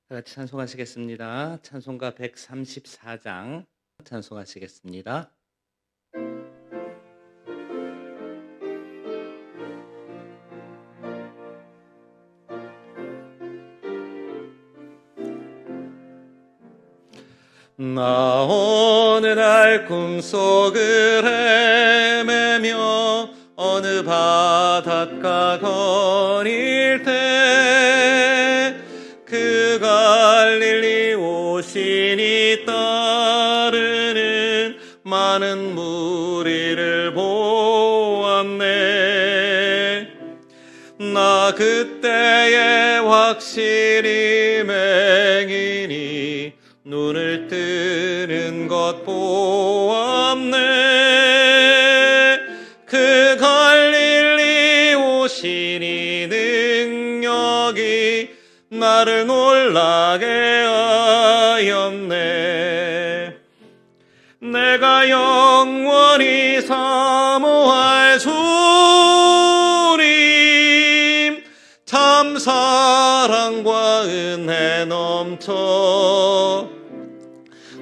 다 같이 찬송하시겠습니다. 찬송가 134장 찬송하시겠습니다. 나 어느 날 꿈속을 헤매며 어느 바닷가 거닐 때 그 갈릴리 오신이 따르는 많은 무리를 보았네. 나 그때에 확실히 맹인이 눈을 뜨는 것 보았네. 그 갈릴리 오신이 능력이 나를 놀라게 하였네. 내가 영원히 사모할 주님, 참 사랑과 은혜 넘쳐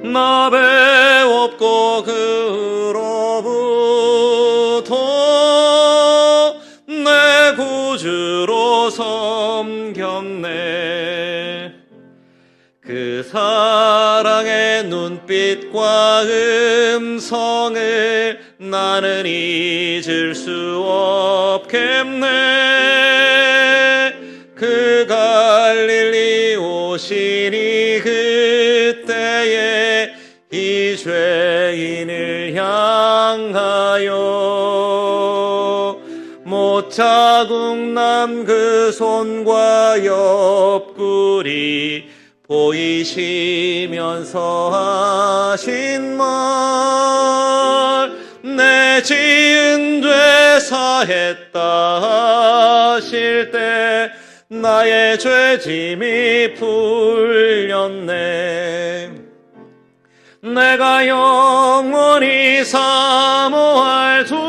나 배웠고 그로부터 내 구주로 섬겼네. 그 사랑의 눈빛과 음성을 나는 잊을 수 없겠네. 그 갈릴리 오시니 그때에 이 죄인을 향하여 못자국 난 그 손과 옆구리 보이시면서 하신 말, 내 지은 죄 사했다 하실 때 나의 죄짐이 풀렸네. 내가 영원히 사모할 주님,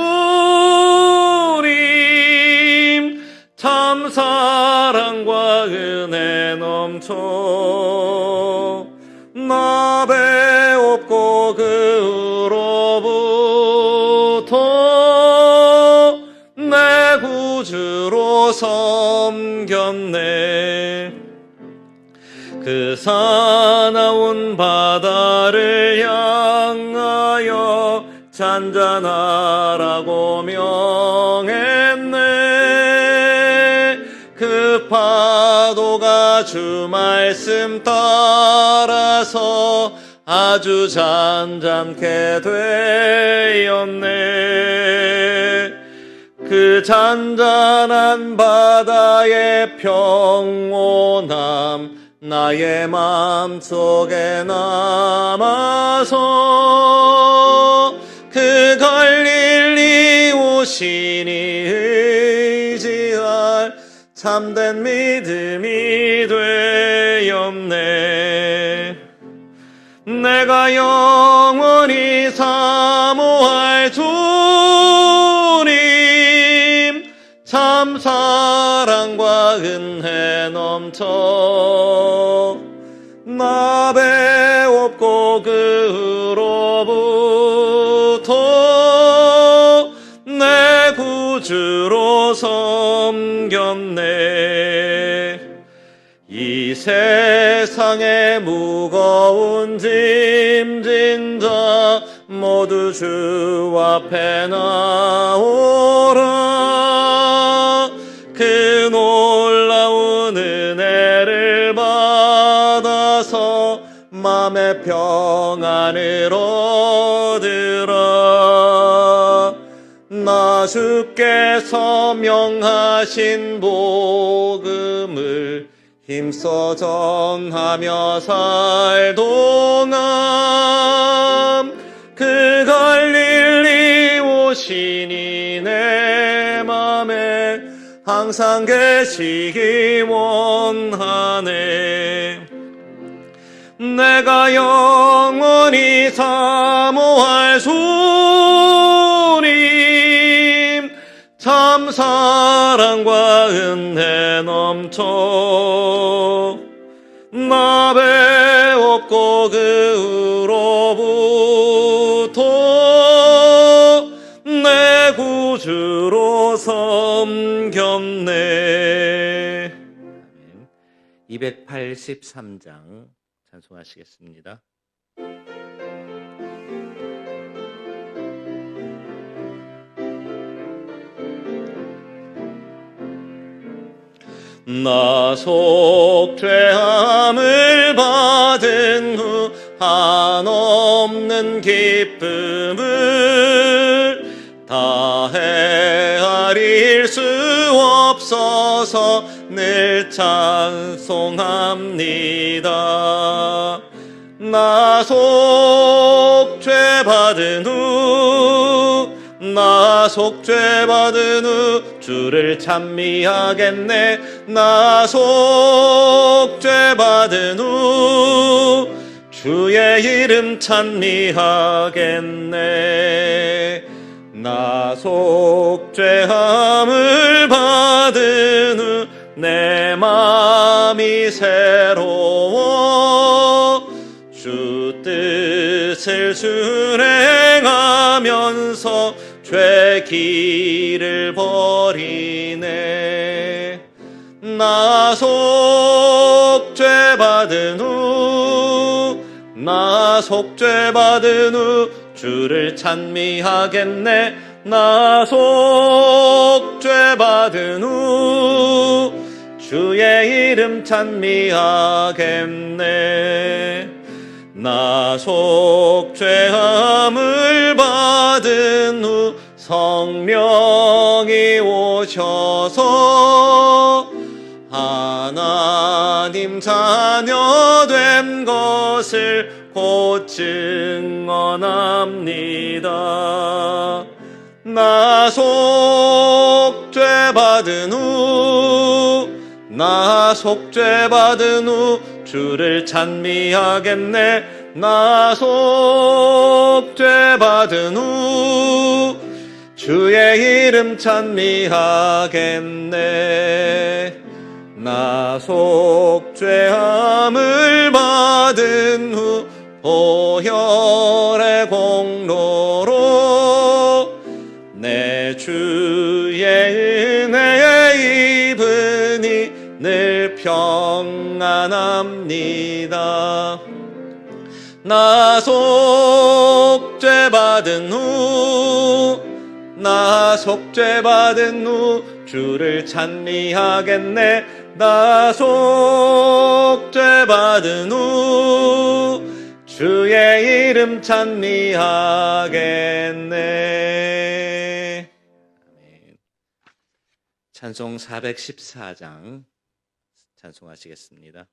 참 사랑과 은혜 넘쳐 나 배웠고 그로부터 내 구주로 섬겼네. 그 사나운 바다를 향하여 잔잔하라고 명했네. 그 파도가 주 말씀 따라서 아주 잔잔케 되었네. 그 잔잔한 바다의 평온함 나의 마음속에 남아서 그 갈릴리 오시니 의지할 참된 믿음이 되었네. 내가 영원히 사모할 주님, 참 사랑과 은혜 넘쳐 나 배웠고 그로부터 내 구주로 섬겼네. 이 세상에 무거운 짐진 자 모두 주 앞에 나오라. 그 놀라운 은혜를 받아서 맘의 평안을 얻으라. 나 주께서 명하신 복음을 힘써 전하며 살 동안 그 갈릴리 오시니 내 맘에 항상 계시기 원하네. 내가 영원히 사모할 주님, 참 사랑과 은혜 넘쳐 나 배웠고 그 후로부터 내 구주로 섬겼네. 283장 찬송하시겠습니다. 나 속죄함을 받은 후 한없는 기쁨을 다 헤아릴 수 없어서 늘 찬송합니다. 나 속죄받은 후 주를 찬미하겠네. 나 속죄받은 후 주의 이름 찬미하겠네. 나 속죄함을 받은 후 내 마음이 새로워 주 뜻을 순행하면서 죄 길을 버리네. 나 속죄받은 후 주를 찬미하겠네. 나 속죄받은 후 주의 이름 찬미하겠네. 나 속죄함을 받은 후 성령이 오셔서 하나님 자녀 된 것을 곧 증언합니다. 나 속죄받은 후 주를 찬미하겠네. 나 속죄받은 후 주의 이름 찬미하겠네. 나 속죄함을 받은 후 보혈의 공로로 내 주의 은혜에 입으니 늘 평안합니다. 나 속죄받은 후 주를 찬미하겠네. 나 속죄받은 후 주의 이름 찬미하겠네. 아멘. 찬송 414장 찬송하시겠습니다.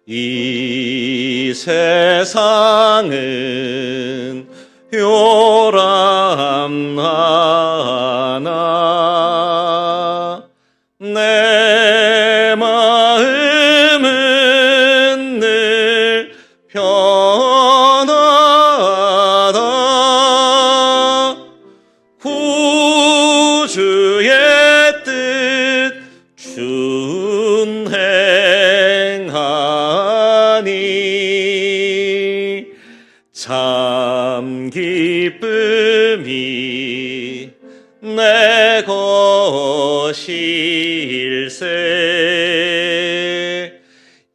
이 세상은 요란하나 내 마음은 늘 편하다. 구주의 뜻 준행하니 참 기쁨이 내 것일세.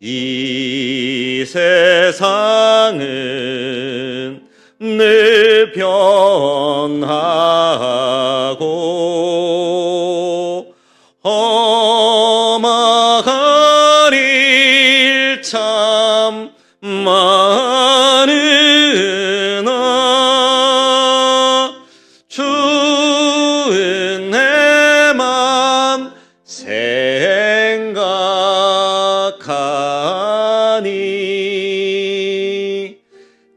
이 세상은 늘 변하고 험악한 일 참 많으나 주 은혜만 생각하니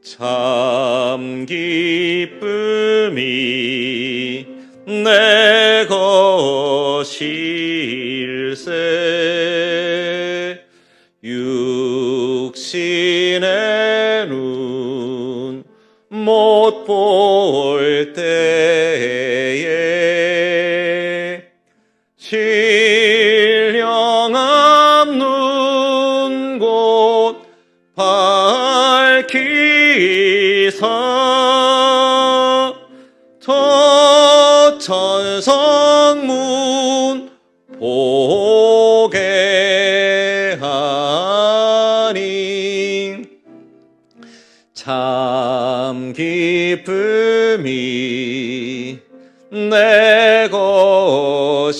참 기쁨이 내 것일세. 육신의 눈 못 볼 때에 신령한 눈 곧 밝히사 저 천성문 보게 하니 참 기쁨이 내 것일세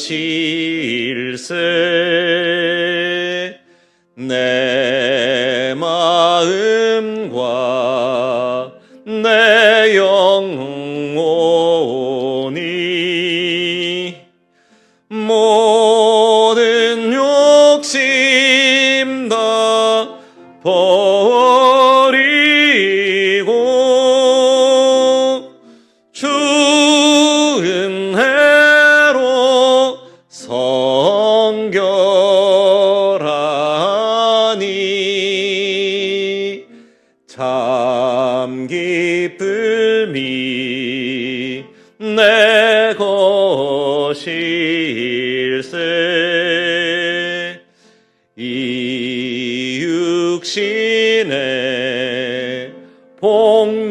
내 마음과 내 영혼이 모든 욕심 다 버리고 주 은혜로 성결하니 참 기쁨이 내 것일세 이 육신의 복락보다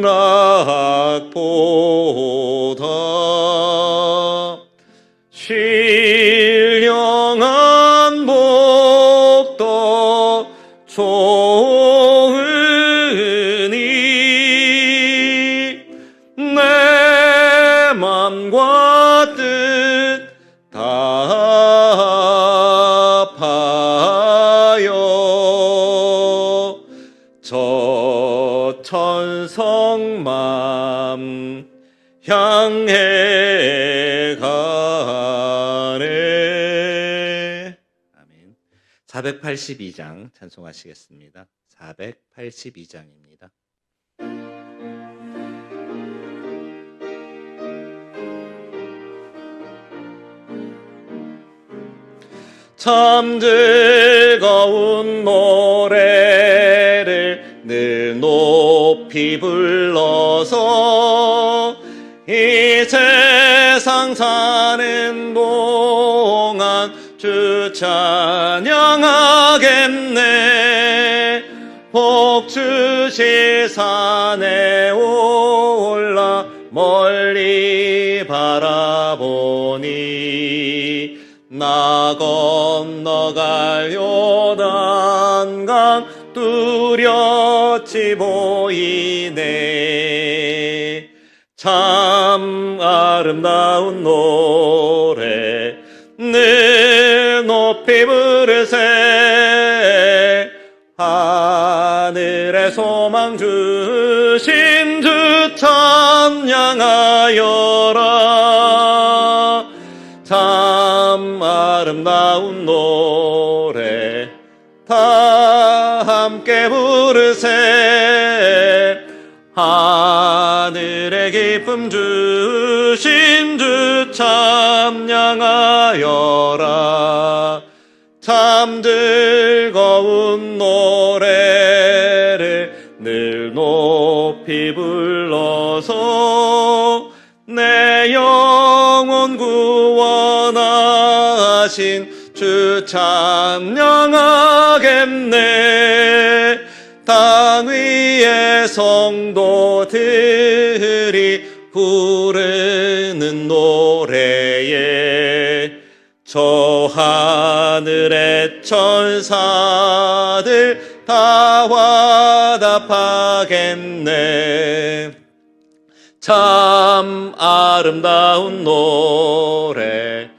신령한 복도 좋으니 내 맘과 뜻 다하여 저 천성맘 향해 가네. 아멘. 482장 찬송하시겠습니다. 482장입니다. 참 즐거운 노래를 늘 높이 불러서 이 세상 사는 동안 주 찬양하겠네. 복 주실 산에 올라 멀리 바라보니 나 건너갈 요단강 뚜렷이 보이네. 참 아름다운 노래 늘 높이 부르세. 하늘의 소망 주신 주 찬양하여라. 참 아름다운 노래 다 함께 부르세. 하늘의 기쁨 주신 주 찬양하여라. 참 즐거운 노래를 늘 높이 불러서 내 영혼 구원하신 주 찬양하겠네. 땅 위의 성도들이 부르는 노래에 저 하늘의 천사들 다 화답하겠네. 참 아름다운 노래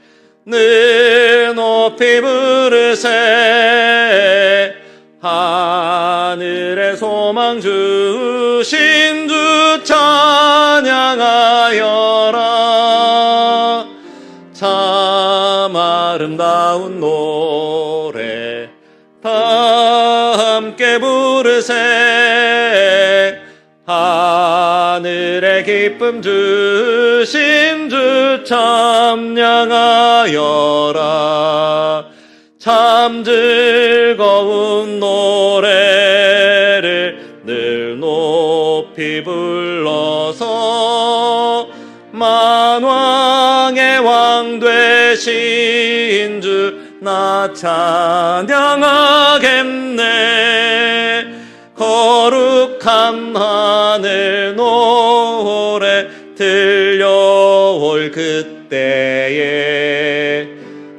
늘 높이 부르세. 하늘의 소망 주신 주 찬양하여라. 참 아름다운 노래 다 함께 부르세. 하늘의 기쁨 주신 주 찬양하여라. 참 즐거운 노래를 늘 높이 불러 되신 주 나 찬양하겠네. 거룩한 하늘 노래 들려올 그때에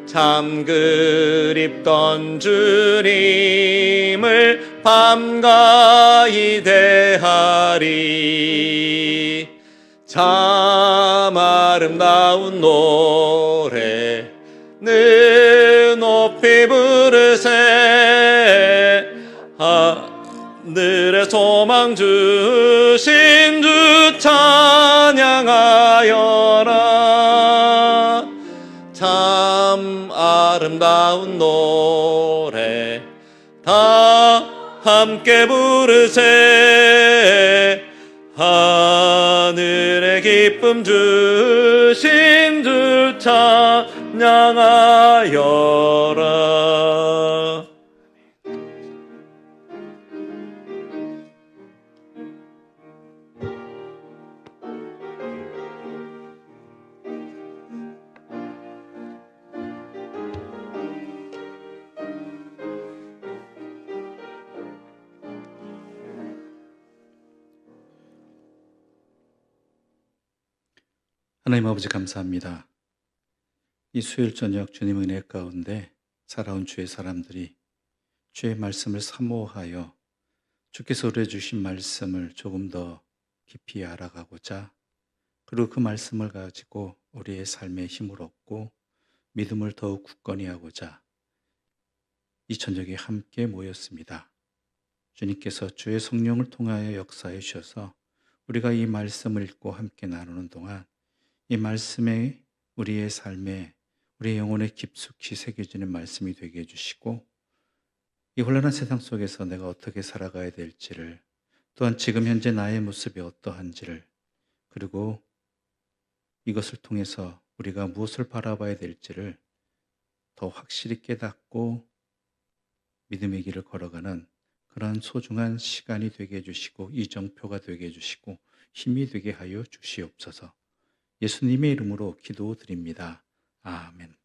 참 그립던 주님을 밤가이 대하리. 참 아름다운 노래 늘 높이 부르세. 하늘의 소망 주신 주 찬양하여라. 참 아름다운 노래 다 함께 부르세. 하늘의 기쁨 주신 주 찬양하여라. 하나님 아버지 감사합니다. 이 수요일 저녁 주님 은혜 가운데 살아온 주의 사람들이 주의 말씀을 사모하여 주께서 우리에 주신 말씀을 조금 더 깊이 알아가고자, 그리고 그 말씀을 가지고 우리의 삶에 힘을 얻고 믿음을 더욱 굳건히 하고자 이 저녁에 함께 모였습니다. 주님께서 주의 성령을 통하여 역사해 주셔서 우리가 이 말씀을 읽고 함께 나누는 동안 이 말씀에 우리의 삶에, 우리의 영혼에 깊숙이 새겨지는 말씀이 되게 해주시고, 이 혼란한 세상 속에서 내가 어떻게 살아가야 될지를, 또한 지금 현재 나의 모습이 어떠한지를, 그리고 이것을 통해서 우리가 무엇을 바라봐야 될지를 더 확실히 깨닫고 믿음의 길을 걸어가는 그러한 소중한 시간이 되게 해주시고, 이정표가 되게 해주시고 힘이 되게 하여 주시옵소서. 예수님의 이름으로 기도드립니다. 아멘.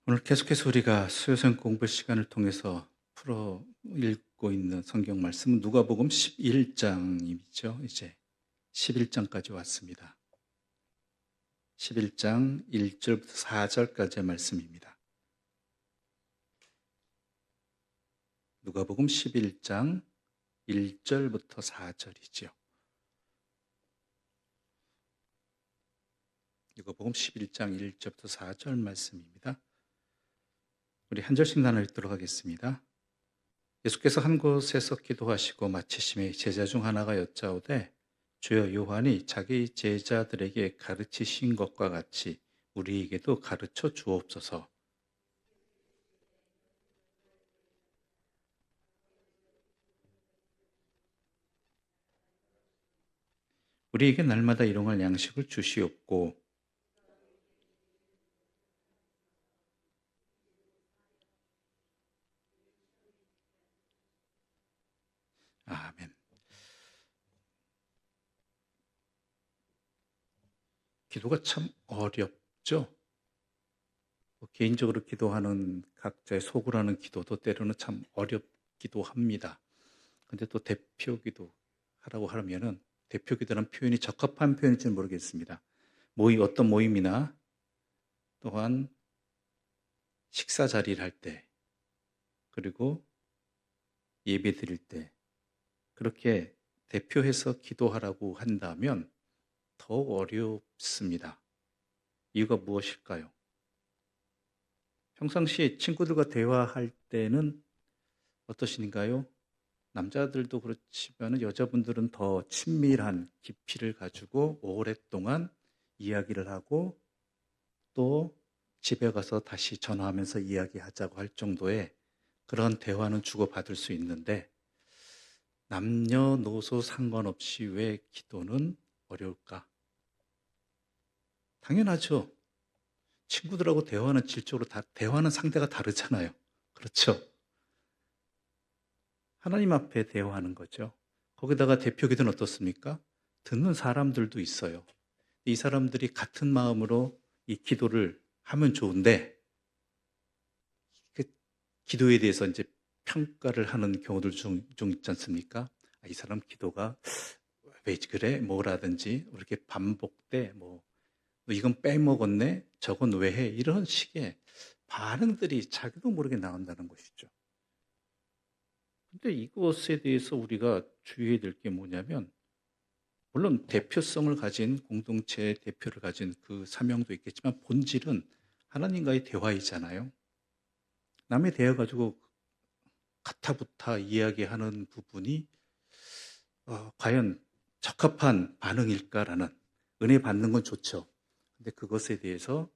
오늘 계속해서 우리가 수요성 공부 시간을 통해서 풀어 읽고 있는 성경 말씀은 누가복음 11장이죠. 이제 11장까지 왔습니다. 11장 1절부터 4절까지의 말씀입니다. 누가복음 11장 1절부터 4절이죠. 누가복음 11장 1절부터 4절 말씀입니다. 우리 한 절씩 나눠 읽도록 하겠습니다. 예수께서 한 곳에서 기도하시고 마치심에 제자 중 하나가 여짜오되, 주여, 요한이 자기 제자들에게 가르치신 것과 같이 우리에게도 가르쳐 주옵소서. 우리에게 날마다 일용할 양식을 주시옵고, 아멘. 기도가 참 어렵죠? 개인적으로 기도하는 각자의 속으로 하는 기도도 때로는 참 어렵기도 합니다. 근데 또 대표 기도 하라고 하면은, 대표 기도라는 표현이 적합한 표현일지는 모르겠습니다. 어떤 모임이나 또한 식사 자리를 할 때, 그리고 예배 드릴 때, 그렇게 대표해서 기도하라고 한다면 더욱 어렵습니다. 이유가 무엇일까요? 평상시에 친구들과 대화할 때는 어떠신가요? 남자들도 그렇지만 여자분들은 더 친밀한 깊이를 가지고 오랫동안 이야기를 하고 또 집에 가서 다시 전화하면서 이야기하자고 할 정도의 그런 대화는 주고받을 수 있는데 남녀노소 상관없이 왜 기도는 어려울까? 당연하죠. 친구들하고 대화는 질적으로 대화는 상대가 다르잖아요. 그렇죠? 하나님 앞에 대화하는 거죠. 거기다가 대표 기도는 어떻습니까? 듣는 사람들도 있어요. 이 사람들이 같은 마음으로 이 기도를 하면 좋은데 그 기도에 대해서 이제 평가를 하는 경우들 좀 있지 않습니까? 이 사람 기도가 왜 그래? 뭐라든지 이렇게 반복돼. 뭐 이건 빼먹었네? 저건 왜 해? 이런 식의 반응들이 자기도 모르게 나온다는 것이죠. 근데 이것에 대해서 우리가 주의해야 될 게 뭐냐면 물론 대표성을 가진 공동체의 대표를 가진 그 사명도 있겠지만 본질은 하나님과의 대화이잖아요. 남의 대화 가지고 가타부타 이야기하는 부분이 과연 적합한 반응일까라는 은혜 받는 건 좋죠. 근데 그것에 대해서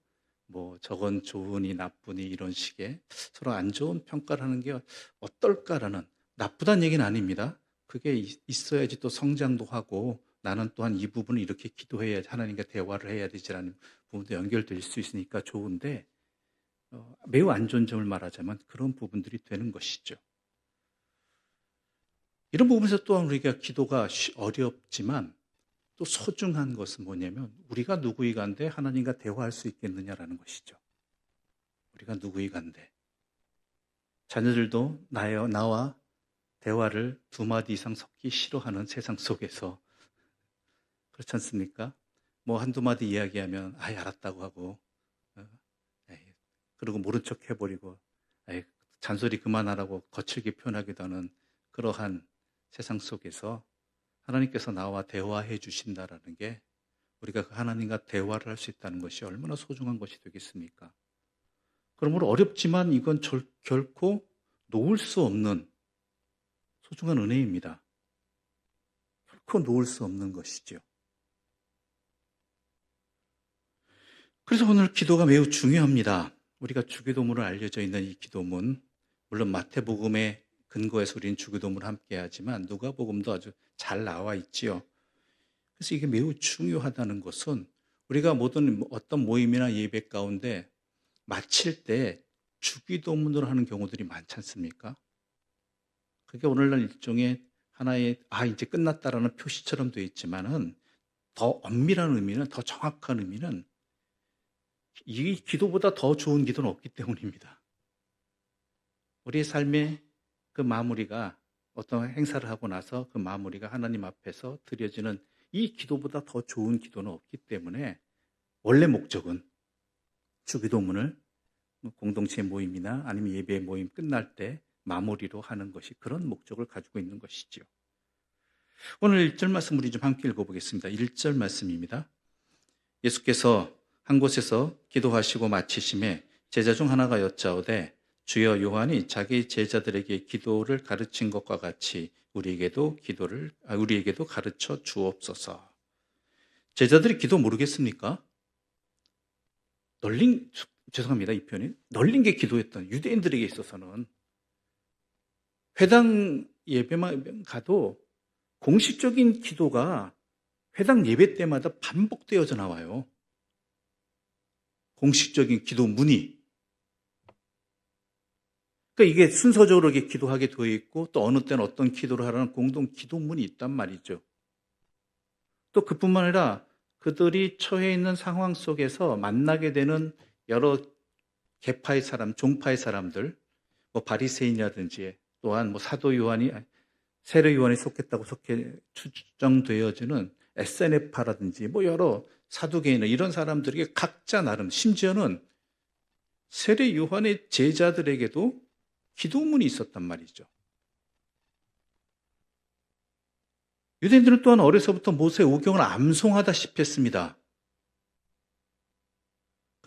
뭐 저건 좋으니 나쁘니 이런 식의 서로 안 좋은 평가를 하는 게 어떨까라는 나쁘다는 얘기는 아닙니다. 그게 있어야지 또 성장도 하고 나는 또한 이 부분을 이렇게 기도해야 하나님과 대화를 해야 되지라는 부분도 연결될 수 있으니까 좋은데 매우 안 좋은 점을 말하자면 그런 부분들이 되는 것이죠. 이런 부분에서 또한 우리가 기도가 어렵지만 또 소중한 것은 뭐냐면 우리가 누구이간데 하나님과 대화할 수 있겠느냐라는 것이죠. 우리가 누구이간데 자녀들도 나와 대화를 두 마디 이상 섞기 싫어하는 세상 속에서 그렇지 않습니까? 뭐 한두 마디 이야기하면 알았다고 하고 그리고 모른 척 해버리고 잔소리 그만하라고 거칠게 표현하기도 하는 그러한 세상 속에서 하나님께서 나와 대화해 주신다라는 게 우리가 하나님과 대화를 할 수 있다는 것이 얼마나 소중한 것이 되겠습니까? 그러므로 어렵지만 이건 결코 놓을 수 없는 소중한 은혜입니다. 결코 놓을 수 없는 것이죠. 그래서 오늘 기도가 매우 중요합니다. 우리가 주기도문으로 알려져 있는 이 기도문, 물론 마태복음의 근거에서 우리는 주기도문을 함께 하지만 누가복음도 아주 잘 나와 있지요. 그래서 이게 매우 중요하다는 것은 우리가 모든 어떤 모임이나 예배 가운데 마칠 때 주기도문으로 하는 경우들이 많지 않습니까? 그게 오늘날 일종의 하나의 이제 끝났다라는 표시처럼 되어 있지만은 더 엄밀한 의미는 더 정확한 의미는 이 기도보다 더 좋은 기도는 없기 때문입니다. 우리의 삶의 그 마무리가 어떤 행사를 하고 나서 그 마무리가 하나님 앞에서 드려지는 이 기도보다 더 좋은 기도는 없기 때문에 원래 목적은 주기도문을 공동체 모임이나 아니면 예배 모임 끝날 때 마무리로 하는 것이 그런 목적을 가지고 있는 것이지요. 오늘 1절 말씀 우리 좀 함께 읽어보겠습니다. 1절 말씀입니다. 예수께서 한 곳에서 기도하시고 마치심에 제자 중 하나가 여짜오되 주여 요한이 자기 제자들에게 기도를 가르친 것과 같이 우리에게도 가르쳐 주옵소서. 제자들이 기도 모르겠습니까? 죄송합니다. 이 표현이 널린 게 기도였던 유대인들에게 있어서는 회당 예배만 가도 공식적인 기도가 회당 예배 때마다 반복되어져 나와요. 공식적인 기도문이. 그러니까 이게 순서적으로 이렇게 기도하게 되어 있고 또 어느 때는 어떤 기도를 하라는 공동 기도문이 있단 말이죠. 또 그뿐만 아니라 그들이 처해 있는 상황 속에서 만나게 되는 여러 계파의 사람, 종파의 사람들, 뭐 바리새인이라든지 또한 뭐 사도 요한이 세례 요한이 속했다고 추정되어지는 SNF파라든지 뭐 여러 사두개인 이런 사람들에게 각자 나름 심지어는 세례 요한의 제자들에게도 기도문이 있었단 말이죠. 유대인들은 또한 어려서부터 모세의 오경을 암송하다시피 했습니다.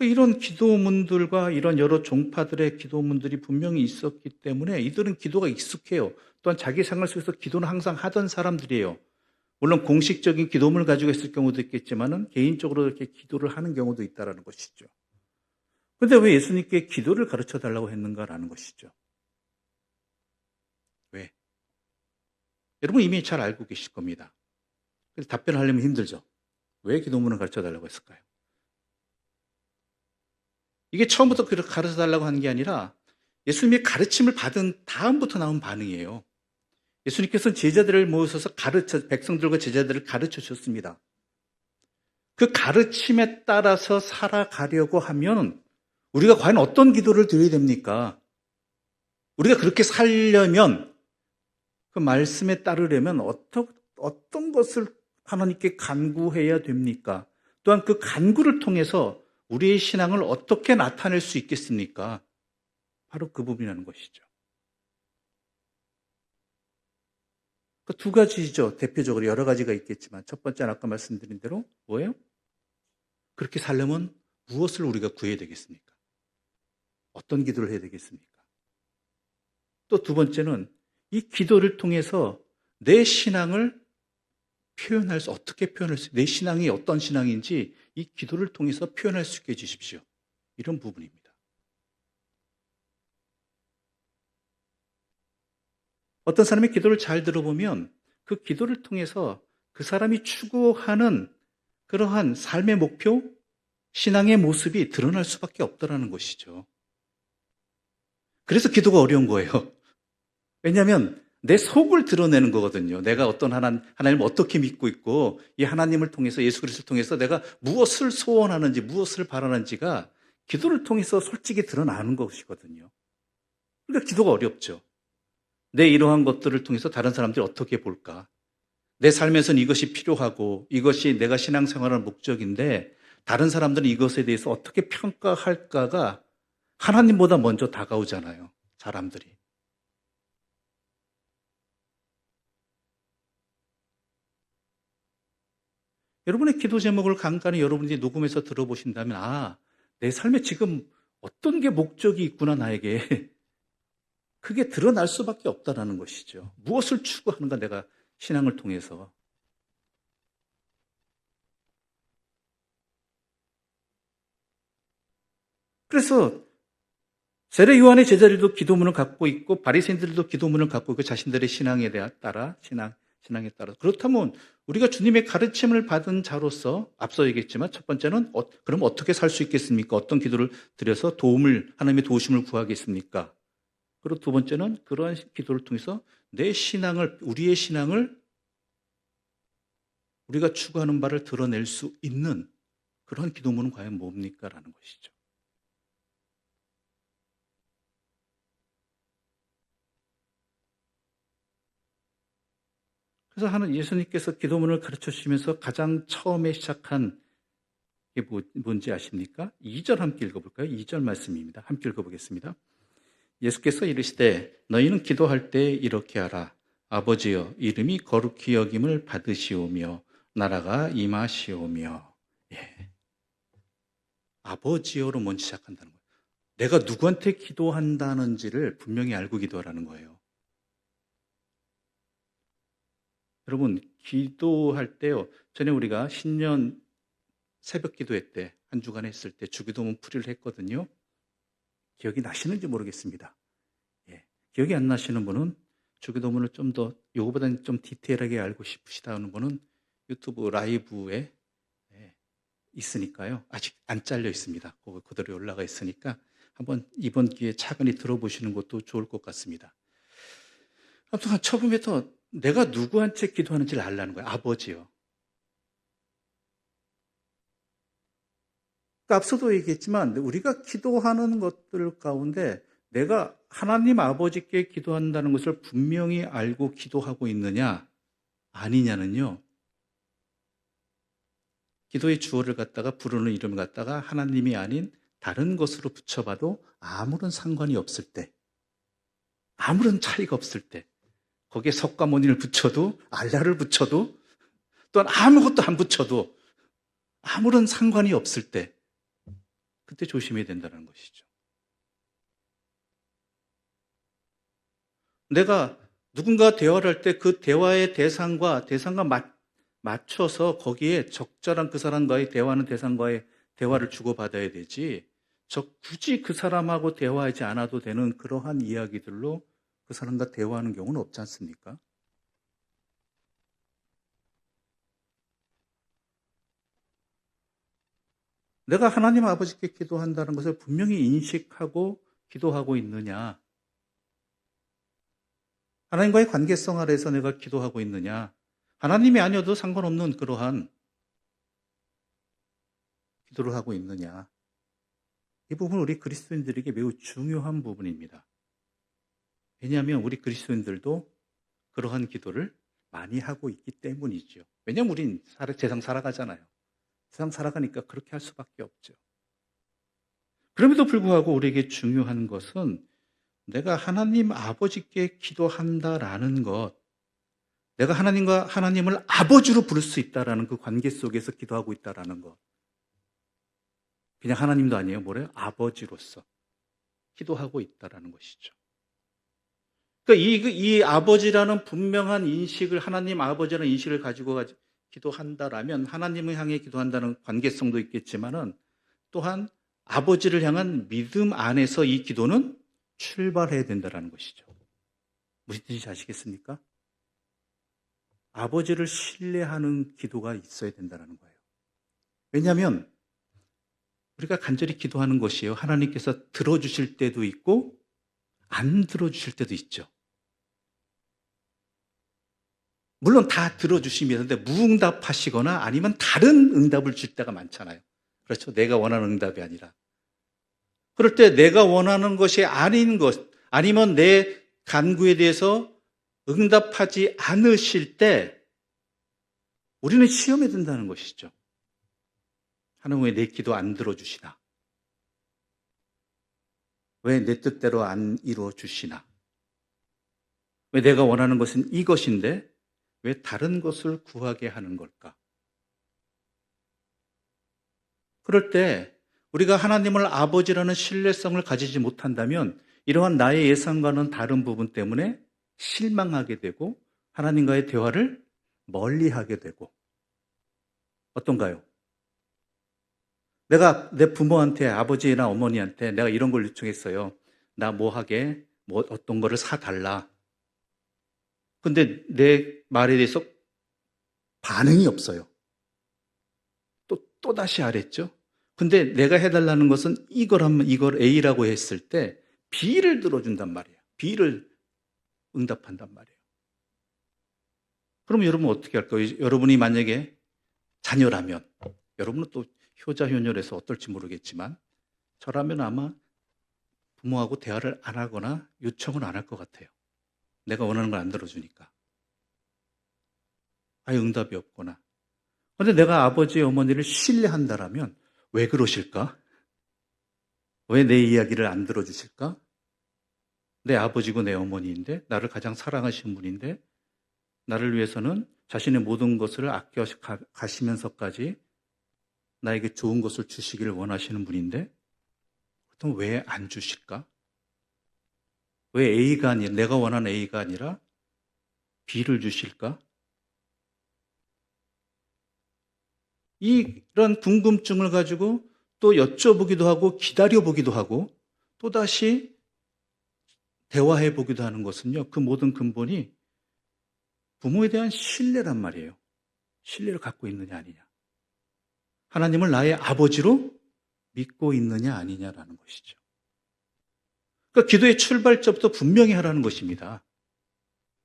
이런 기도문들과 이런 여러 종파들의 기도문들이 분명히 있었기 때문에 이들은 기도가 익숙해요. 또한 자기 생활 속에서 기도는 항상 하던 사람들이에요. 물론 공식적인 기도문을 가지고 있을 경우도 있겠지만은 개인적으로 이렇게 기도를 하는 경우도 있다라는 것이죠. 그런데 왜 예수님께 기도를 가르쳐 달라고 했는가라는 것이죠. 왜? 여러분 이미 잘 알고 계실 겁니다. 그래서 답변하려면 힘들죠. 왜 기도문을 가르쳐 달라고 했을까요? 이게 처음부터 그렇게 가르쳐 달라고 한 게 아니라 예수님의 가르침을 받은 다음부터 나온 반응이에요. 예수님께서는 제자들을 모셔서 백성들과 제자들을 가르쳐 주셨습니다. 그 가르침에 따라서 살아가려고 하면 우리가 과연 어떤 기도를 드려야 됩니까? 우리가 그렇게 살려면 그 말씀에 따르려면 어떤 것을 하나님께 간구해야 됩니까? 또한 그 간구를 통해서 우리의 신앙을 어떻게 나타낼 수 있겠습니까? 바로 그 부분이라는 것이죠. 그 두 가지죠. 대표적으로 여러 가지가 있겠지만 첫 번째는 아까 말씀드린 대로 뭐예요? 그렇게 살려면 무엇을 우리가 구해야 되겠습니까? 어떤 기도를 해야 되겠습니까? 또 두 번째는 이 기도를 통해서 내 신앙을 어떻게 표현할 수, 내 신앙이 어떤 신앙인지 이 기도를 통해서 표현할 수 있게 해주십시오. 이런 부분입니다. 어떤 사람의 기도를 잘 들어보면 그 기도를 통해서 그 사람이 추구하는 그러한 삶의 목표, 신앙의 모습이 드러날 수밖에 없다는 것이죠. 그래서 기도가 어려운 거예요. 왜냐하면 내 속을 드러내는 거거든요. 내가 어떤 하나님을 어떻게 믿고 있고 이 하나님을 통해서 예수 그리스도를 통해서 내가 무엇을 소원하는지 무엇을 바라는지가 기도를 통해서 솔직히 드러나는 것이거든요. 그러니까 기도가 어렵죠. 내 이러한 것들을 통해서 다른 사람들이 어떻게 볼까? 내 삶에서는 이것이 필요하고 이것이 내가 신앙생활의 목적인데 다른 사람들은 이것에 대해서 어떻게 평가할까가 하나님보다 먼저 다가오잖아요. 사람들이. 여러분의 기도 제목을 간간히 여러분들이 녹음해서 들어보신다면 내 삶에 지금 어떤 게 목적이 있구나 나에게. 그게 드러날 수밖에 없다는 것이죠. 무엇을 추구하는가 내가 신앙을 통해서. 그래서 세례 요한의 제자들도 기도문을 갖고 있고 바리새인들도 기도문을 갖고 있고 자신들의 신앙에 따라 신앙에 따라. 그렇다면 우리가 주님의 가르침을 받은 자로서 앞서 얘기했지만 첫 번째는 그럼 어떻게 살 수 있겠습니까? 어떤 기도를 드려서 하나님의 도우심을 구하겠습니까? 그리고 두 번째는 그러한 기도를 통해서 우리의 신앙을 우리가 추구하는 바를 드러낼 수 있는 그런 기도문은 과연 뭡니까? 라는 것이죠. 그래서 예수님께서 기도문을 가르쳐 주시면서 가장 처음에 시작한 게 뭔지 아십니까? 2절 함께 읽어볼까요? 2절 말씀입니다. 함께 읽어보겠습니다. 예수께서 이르시되 너희는 기도할 때 이렇게 하라. 아버지여 이름이 거룩히 여김을 받으시오며 나라가 임하시오며. 예. 아버지여로 먼저 시작한다는 거예요. 내가 누구한테 기도한다는지를 분명히 알고 기도하라는 거예요. 여러분 기도할 때요. 전에 우리가 신년 새벽 기도회 때 한 주간 했을 때 주기도문 풀이를 했거든요. 기억이 나시는지 모르겠습니다. 예. 기억이 안 나시는 분은 주기도문을 좀 더 요거보다는 좀 디테일하게 알고 싶으시다는 분은 유튜브 라이브에 있으니까요. 아직 안 잘려 있습니다. 그대로 올라가 있으니까 한번 이번 기회에 차근히 들어보시는 것도 좋을 것 같습니다. 아무튼 처음부터 내가 누구한테 기도하는지를 알라는 거예요. 아버지요. 앞서도 얘기했지만 우리가 기도하는 것들 가운데 내가 하나님 아버지께 기도한다는 것을 분명히 알고 기도하고 있느냐 아니냐는요. 기도의 주어를 갖다가 부르는 이름을 갖다가 하나님이 아닌 다른 것으로 붙여봐도 아무런 상관이 없을 때, 아무런 차이가 없을 때, 거기에 석가모니를 붙여도 알라를 붙여도 또한 아무것도 안 붙여도 아무런 상관이 없을 때 그때 조심해야 된다는 것이죠. 내가 누군가 대화를 할 때 그 대화의 대상과 맞춰서 거기에 적절한 그 사람과의 대화하는 대상과의 대화를 주고받아야 되지 굳이 그 사람하고 대화하지 않아도 되는 그러한 이야기들로 그 사람과 대화하는 경우는 없지 않습니까? 내가 하나님 아버지께 기도한다는 것을 분명히 인식하고 기도하고 있느냐? 하나님과의 관계성 아래에서 내가 기도하고 있느냐? 하나님이 아니어도 상관없는 그러한 기도를 하고 있느냐? 이 부분은 우리 그리스도인들에게 매우 중요한 부분입니다. 왜냐하면 우리 그리스도인들도 그러한 기도를 많이 하고 있기 때문이죠. 왜냐하면 우린 세상 살아가잖아요. 세상 살아가니까 그렇게 할 수밖에 없죠. 그럼에도 불구하고 우리에게 중요한 것은 내가 하나님 아버지께 기도한다라는 것, 내가 하나님을 아버지로 부를 수 있다라는 그 관계 속에서 기도하고 있다라는 것. 그냥 하나님도 아니에요. 뭐래요? 아버지로서 기도하고 있다라는 것이죠. 그러니까 이 아버지라는 분명한 인식을, 하나님 아버지라는 인식을 가지고 기도한다라면 하나님을 향해 기도한다는 관계성도 있겠지만은 또한 아버지를 향한 믿음 안에서 이 기도는 출발해야 된다는 것이죠. 무슨 뜻인지 아시겠습니까? 아버지를 신뢰하는 기도가 있어야 된다는 거예요. 왜냐하면 우리가 간절히 기도하는 것이요, 하나님께서 들어주실 때도 있고 안 들어주실 때도 있죠. 물론 다 들어주시면서 무응답하시거나 아니면 다른 응답을 줄 때가 많잖아요. 그렇죠? 내가 원하는 응답이 아니라. 그럴 때 내가 원하는 것이 아닌 것, 아니면 내 간구에 대해서 응답하지 않으실 때 우리는 시험에 든다는 것이죠. 하나님 왜 내 기도 안 들어주시나? 왜 내 뜻대로 안 이루어주시나? 왜 내가 원하는 것은 이것인데 왜 다른 것을 구하게 하는 걸까? 그럴 때 우리가 하나님을 아버지라는 신뢰성을 가지지 못한다면 이러한 나의 예상과는 다른 부분 때문에 실망하게 되고 하나님과의 대화를 멀리하게 되고, 어떤가요? 내가 내 부모한테, 아버지나 어머니한테 내가 이런 걸 요청했어요. 나 뭐 하게, 뭐 어떤 거를 사달라. 근데 내 말에 대해서 반응이 없어요. 또 다시 하랬죠. 근데 내가 해달라는 것은 이걸 A라고 했을 때 B를 들어준단 말이에요. B를 응답한단 말이에요. 그럼 여러분 어떻게 할까요? 여러분이 만약에 자녀라면, 여러분은 또 효자효녀라서 어떨지 모르겠지만 저라면 아마 부모하고 대화를 안 하거나 요청을 안 할 것 같아요. 내가 원하는 걸 안 들어주니까. 아예 응답이 없거나. 그런데 내가 아버지, 어머니를 신뢰한다라면 왜 그러실까? 왜 내 이야기를 안 들어주실까? 내 아버지고 내 어머니인데, 나를 가장 사랑하시는 분인데, 나를 위해서는 자신의 모든 것을 아껴 가시면서까지 나에게 좋은 것을 주시기를 원하시는 분인데, 그럼 왜 안 주실까? 왜 A가 아니라, 내가 원하는 A가 아니라 B를 주실까? 이런 궁금증을 가지고 또 여쭤보기도 하고 기다려보기도 하고 또다시 대화해보기도 하는 것은요, 그 모든 근본이 부모에 대한 신뢰란 말이에요. 신뢰를 갖고 있느냐 아니냐. 하나님을 나의 아버지로 믿고 있느냐 아니냐라는 것이죠. 그러니까 기도의 출발점부터 분명히 하라는 것입니다.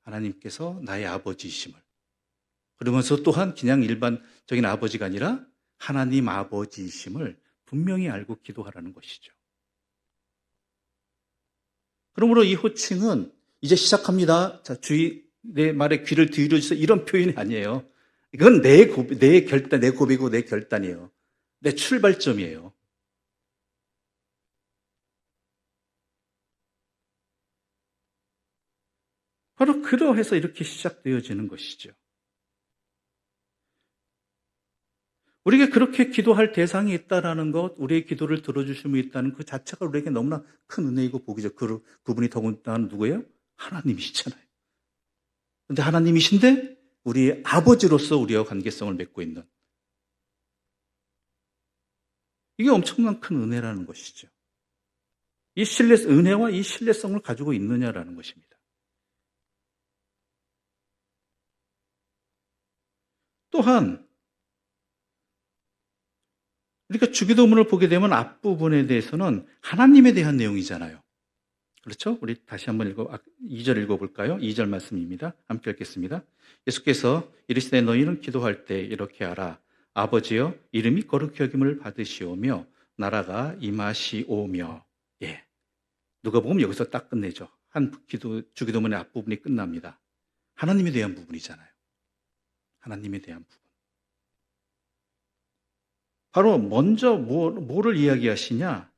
하나님께서 나의 아버지이심을. 그러면서 또한 그냥 일반적인 아버지가 아니라 하나님 아버지이심을 분명히 알고 기도하라는 것이죠. 그러므로 이 호칭은 이제 시작합니다. 자, 내 말에 귀를 기울여주세요. 이런 표현이 아니에요. 이건 내 결단, 내 고백이고 내 결단이에요. 내 출발점이에요. 바로 그러해서 이렇게 시작되어지는 것이죠. 우리에게 그렇게 기도할 대상이 있다라는 것, 우리의 기도를 들어주심이 있다는 그 자체가 우리에게 너무나 큰 은혜이고 복이죠. 그분이 더군다나 누구예요? 하나님이시잖아요. 그런데 하나님이신데 우리의 아버지로서 우리와 관계성을 맺고 있는, 이게 엄청난 큰 은혜라는 것이죠. 은혜와 이 신뢰성을 가지고 있느냐라는 것입니다. 또한 우리가 주기도문을 보게 되면 앞부분에 대해서는 하나님에 대한 내용이잖아요. 그렇죠? 우리 다시 한번 2절 읽어볼까요? 2절 말씀입니다. 함께 읽겠습니다. 예수께서 이르시되 너희는 기도할 때 이렇게 하라. 아버지여 이름이 거룩히 여김을 받으시오며 나라가 임하시오며. 예. 누가복음 여기서 딱 끝내죠. 주기도문의 앞부분이 끝납니다. 하나님에 대한 부분이잖아요. 하나님에 대한 부분. 바로 먼저 뭐를 이야기하시냐?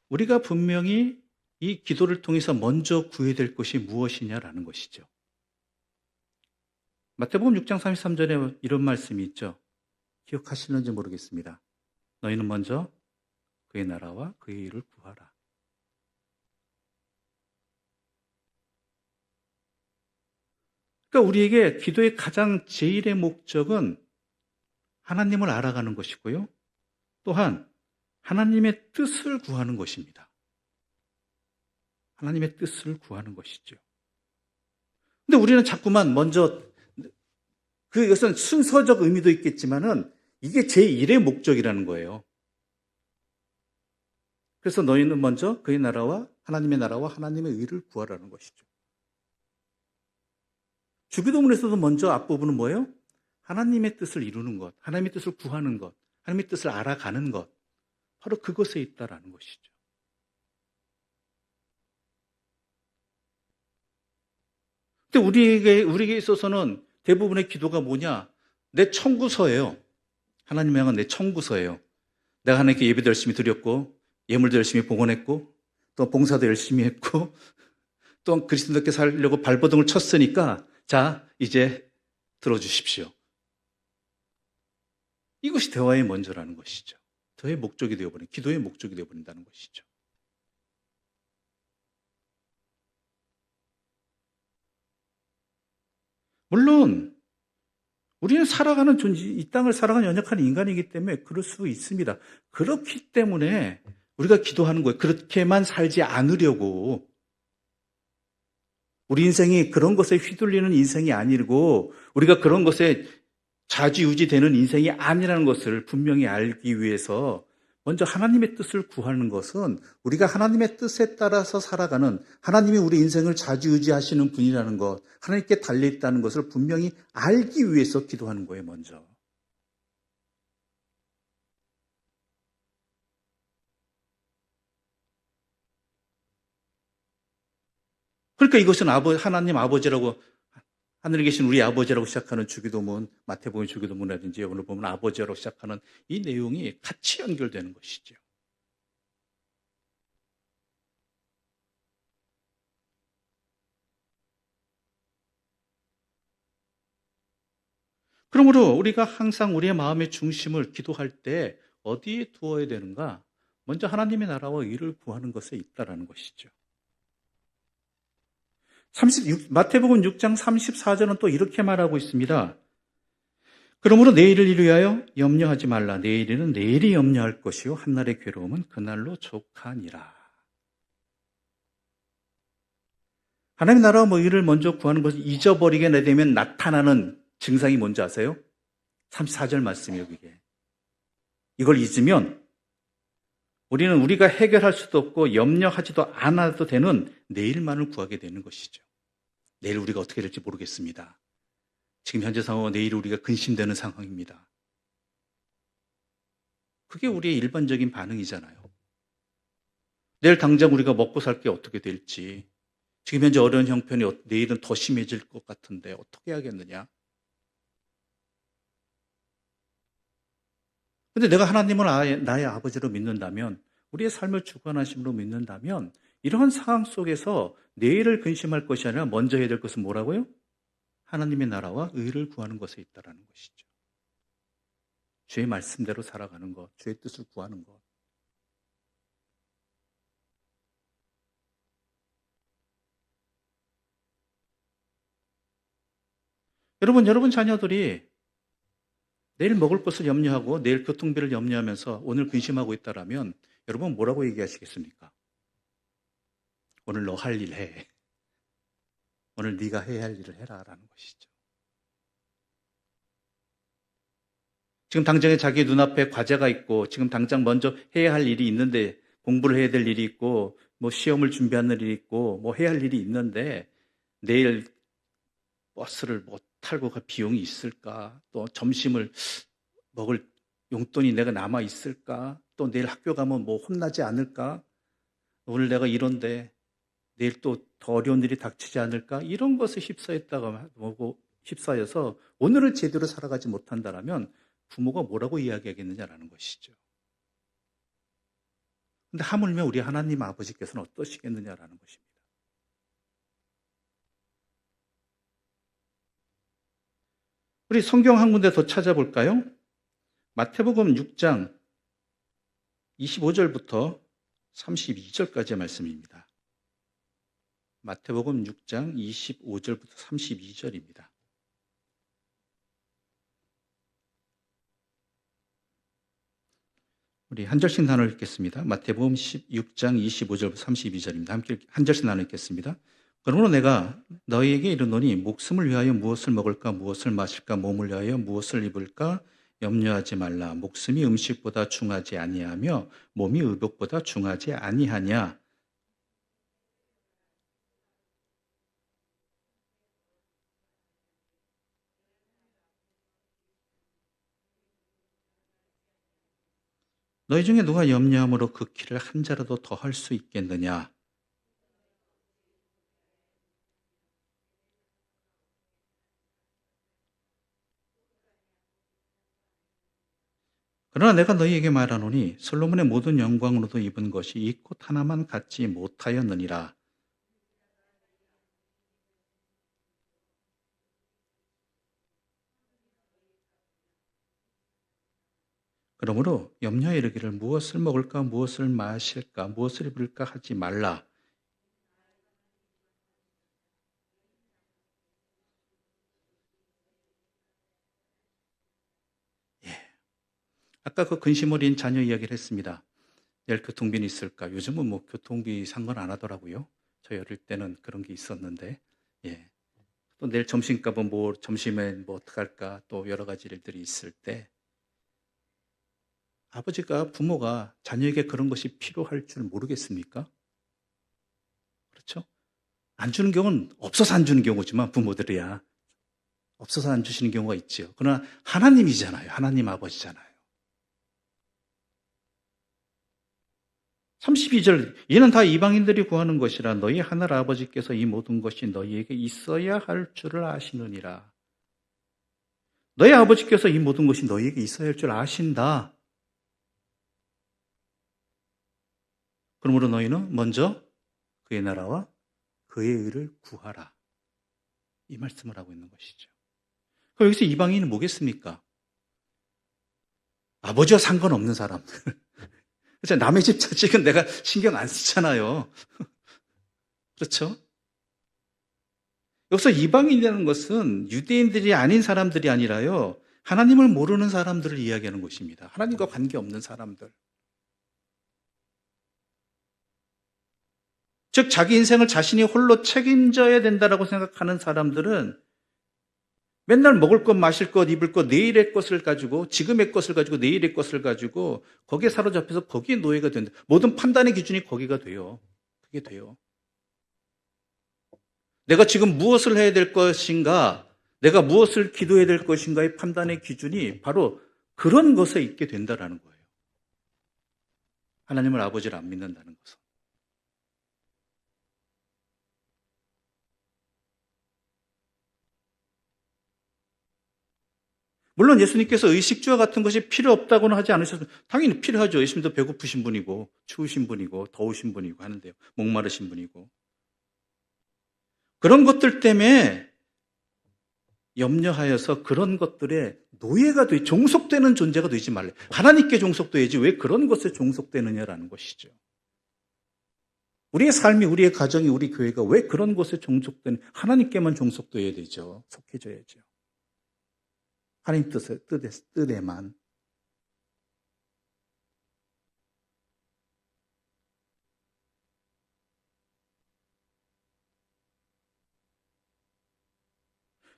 우리가 분명히 이 기도를 통해서 먼저 구해야 될 것이 무엇이냐라는 것이죠. 마태복음 6장 33절에 이런 말씀이 있죠. 기억하시는지 모르겠습니다. 너희는 먼저 그의 나라와 그의 일을 구하라. 그러니까 우리에게 기도의 가장 제일의 목적은 하나님을 알아가는 것이고요. 또한 하나님의 뜻을 구하는 것입니다. 하나님의 뜻을 구하는 것이죠. 근데 우리는 자꾸만 먼저 이것은 순서적 의미도 있겠지만은 이게 제1의 목적이라는 거예요. 그래서 너희는 먼저 그의 나라와 하나님의 하나님의 의를 구하라는 것이죠. 주기도문에서도 먼저 앞부분은 뭐예요? 하나님의 뜻을 이루는 것, 하나님의 뜻을 구하는 것, 하나님의 뜻을 알아가는 것, 바로 그것에 있다라는 것이죠. 근데 우리에게 있어서는 대부분의 기도가 뭐냐? 내 청구서예요. 하나님 향한 내 청구서예요. 내가 하나님께 예배도 열심히 드렸고, 예물도 열심히 봉헌했고, 또 봉사도 열심히 했고, 또 그리스도인답게 살려고 발버둥을 쳤으니까, 자, 이제 들어주십시오. 이것이 대화의 먼저라는 것이죠. 기도의 목적이 되어버린다는 것이죠. 물론 우리는 살아가는 존재, 이 땅을 살아가는 연약한 인간이기 때문에 그럴 수 있습니다. 그렇기 때문에 우리가 기도하는 거예요. 그렇게만 살지 않으려고. 우리 인생이 그런 것에 휘둘리는 인생이 아니고 우리가 그런 것에 좌지우지되는 인생이 아니라는 것을 분명히 알기 위해서 먼저 하나님의 뜻을 구하는 것은 우리가 하나님의 뜻에 따라서 살아가는, 하나님이 우리 인생을 좌지우지하시는 분이라는 것, 하나님께 달려있다는 것을 분명히 알기 위해서 기도하는 거예요, 먼저. 그러니까 이것은 하나님 아버지라고, 하늘에 계신 우리 아버지라고 시작하는 주기도문, 마태복음 주기도문이라든지 오늘 보면 아버지라고 시작하는 이 내용이 같이 연결되는 것이죠. 그러므로 우리가 항상 우리의 마음의 중심을 기도할 때 어디에 두어야 되는가? 먼저 하나님의 나라와 의를 구하는 것에 있다라는 것이죠. 마태복음 6장 34절은 또 이렇게 말하고 있습니다. 그러므로 내일을 위하여 염려하지 말라. 내일은 내일이 염려할 것이요 한날의 괴로움은 그날로 족하니라. 하나님의 나라와 의를 먼저 구하는 것을 잊어버리게 되면 나타나는 증상이 뭔지 아세요? 34절 말씀이에요, 그게. 이걸 잊으면 우리는 우리가 해결할 수도 없고 염려하지도 않아도 되는 내일만을 구하게 되는 것이죠. 내일 우리가 어떻게 될지 모르겠습니다. 지금 현재 상황은 내일 우리가 근심되는 상황입니다. 그게 우리의 일반적인 반응이잖아요. 내일 당장 우리가 먹고 살 게 어떻게 될지, 지금 현재 어려운 형편이 내일은 더 심해질 것 같은데 어떻게 해야겠느냐? 근데 내가 하나님을 나의 아버지로 믿는다면, 우리의 삶을 주관하심으로 믿는다면 이러한 상황 속에서 내일을 근심할 것이 아니라 먼저 해야 될 것은 뭐라고요? 하나님의 나라와 의를 구하는 것에 있다라는 것이죠. 주의 말씀대로 살아가는 것, 주의 뜻을 구하는 것. 여러분 자녀들이 내일 먹을 것을 염려하고 내일 교통비를 염려하면서 오늘 근심하고 있다라면 여러분 뭐라고 얘기하시겠습니까? 오늘 너 할 일 해. 오늘 네가 해야 할 일을 해라라는 것이죠. 지금 당장에 자기 눈앞에 과제가 있고 지금 당장 먼저 해야 할 일이 있는데 공부를 해야 될 일이 있고 뭐 시험을 준비하는 일이 있고 뭐 해야 할 일이 있는데 내일 버스를 못 타고 갈 비용이 있을까? 또 점심을 먹을 용돈이 내가 남아 있을까? 또 내일 학교 가면 뭐 혼나지 않을까? 오늘 내가 이런데 내일 또 더 어려운 일이 닥치지 않을까? 이런 것에 휩싸였다가 뭐고 휩싸여서 오늘을 제대로 살아가지 못한다라면 부모가 뭐라고 이야기하겠느냐라는 것이죠. 근데 하물며 우리 하나님 아버지께서는 어떠시겠느냐라는 것입니다. 우리 성경 한 군데 더 찾아볼까요? 마태복음 6장 25절부터 32절까지의 말씀입니다. 마태복음 6장 25절부터 32절입니다. 우리 한 절씩 나눠 읽겠습니다. 마태복음 6장 25절부터 32절입니다. 함께 한 절씩 나눠 읽겠습니다. 그러므로 내가 너희에게 이르노니 목숨을 위하여 무엇을 먹을까 무엇을 마실까 몸을 위하여 무엇을 입을까 염려하지 말라. 목숨이 음식보다 중하지 아니하며 몸이 의복보다 중하지 아니하냐. 너희 중에 누가 염려함으로 그 키를 한 자라도 더 할 수 있겠느냐. 그러나 내가 너희에게 말하노니 솔로몬의 모든 영광으로도 입은 것이 이 꽃 하나만 갖지 못하였느니라. 그러므로 염려에 이르기를 무엇을 먹을까 무엇을 마실까 무엇을 입을까 하지 말라. 예. 아까 그 근심 어린 자녀 이야기를 했습니다. 내일 교통비는 있을까? 요즘은 뭐 교통비 상관 안 하더라고요. 저희 어릴 때는 그런 게 있었는데, 예. 또 내일 점심값은 뭐, 점심에 뭐 어떡할까? 또 여러 가지 일들이 있을 때, 아버지가, 부모가 자녀에게 그런 것이 필요할 줄 모르겠습니까? 그렇죠? 안 주는 경우는 없어서 안 주는 경우지만 부모들이야. 없어서 안 주시는 경우가 있죠. 그러나 하나님이잖아요. 하나님 아버지잖아요. 32절 이는 다 이방인들이 구하는 것이라 너희 하나님 아버지께서 이 모든 것이 너희에게 있어야 할 줄을 아시느니라. 너희 아버지께서 이 모든 것이 너희에게 있어야 할 줄 아신다. 그러므로 너희는 먼저 그의 나라와 그의 의를 구하라. 이 말씀을 하고 있는 것이죠. 그럼 여기서 이방인은 뭐겠습니까? 아버지와 상관없는 사람들. 그렇죠? 남의 집 자식은 내가 신경 안 쓰잖아요. 그렇죠? 여기서 이방인이라는 것은 유대인들이 아닌 사람들이 아니라요. 하나님을 모르는 사람들을 이야기하는 것입니다. 하나님과 관계없는 사람들. 즉 자기 인생을 자신이 홀로 책임져야 된다라고 생각하는 사람들은 맨날 먹을 것, 마실 것, 입을 것, 내일의 것을 가지고 지금의 것을 가지고 내일의 것을 가지고 거기에 사로잡혀서 거기에 노예가 된다. 모든 판단의 기준이 거기가 돼요. 그게 돼요. 내가 지금 무엇을 해야 될 것인가, 내가 무엇을 기도해야 될 것인가의 판단의 기준이 바로 그런 것에 있게 된다라는 거예요. 하나님을 아버지를 안 믿는다는 것은. 물론 예수님께서 의식주와 같은 것이 필요 없다고는 하지 않으셨어요. 당연히 필요하죠. 예수님도 배고프신 분이고 추우신 분이고 더우신 분이고 하는데요. 목마르신 분이고. 그런 것들 때문에 염려하여서 그런 것들에 노예가 종속되는 존재가 되지 말래. 하나님께 종속돼야지 왜 그런 것에 종속되느냐라는 것이죠. 우리의 삶이, 우리의 가정이, 우리 교회가 왜 그런 것에 종속되는, 하나님께만 종속돼야 되죠. 속해져야죠. 하나님 뜻에만.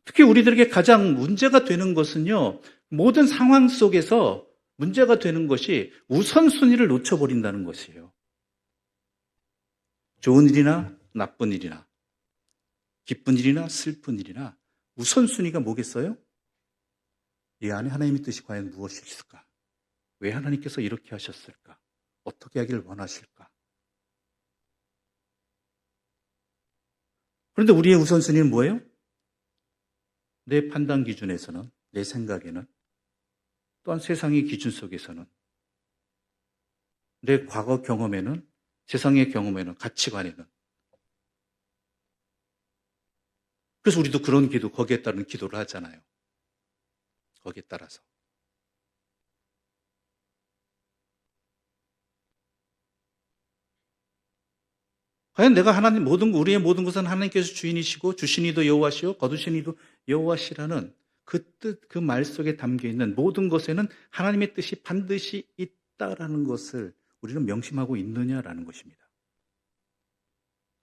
특히 우리들에게 가장 문제가 되는 것은요, 모든 상황 속에서 문제가 되는 것이 우선순위를 놓쳐버린다는 것이에요. 좋은 일이나 나쁜 일이나, 기쁜 일이나 슬픈 일이나 우선순위가 뭐겠어요? 이 안에 하나님의 뜻이 과연 무엇이 있을까? 왜 하나님께서 이렇게 하셨을까? 어떻게 하기를 원하실까? 그런데 우리의 우선순위는 뭐예요? 내 판단 기준에서는, 내 생각에는, 또한 세상의 기준 속에서는, 내 과거 경험에는, 세상의 경험에는, 가치관에는. 그래서 우리도 그런 기도, 거기에 따른 기도를 하잖아요. 거기에 따라서. 과연 내가 하나님 우리의 모든 것은 하나님께서 주인이시고 주신 이도 여호와시요 거두신 이도 여호와시라는 그 뜻, 그 말 속에 담겨 있는 모든 것에는 하나님의 뜻이 반드시 있다라는 것을 우리는 명심하고 있느냐라는 것입니다.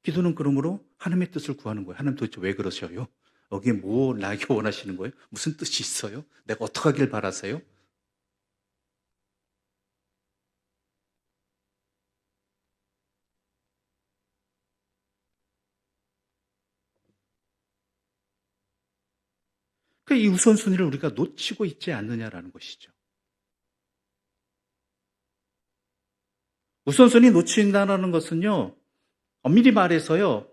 기도는 그러므로 하나님의 뜻을 구하는 거예요. 하나님 도대체 왜 그러셔요? 여기에 뭐 나에게 원하시는 거예요? 무슨 뜻이 있어요? 내가 어떻게 하길 바라세요? 이 우선순위를 우리가 놓치고 있지 않느냐라는 것이죠. 우선순위 놓친다는 것은요, 엄밀히 말해서요,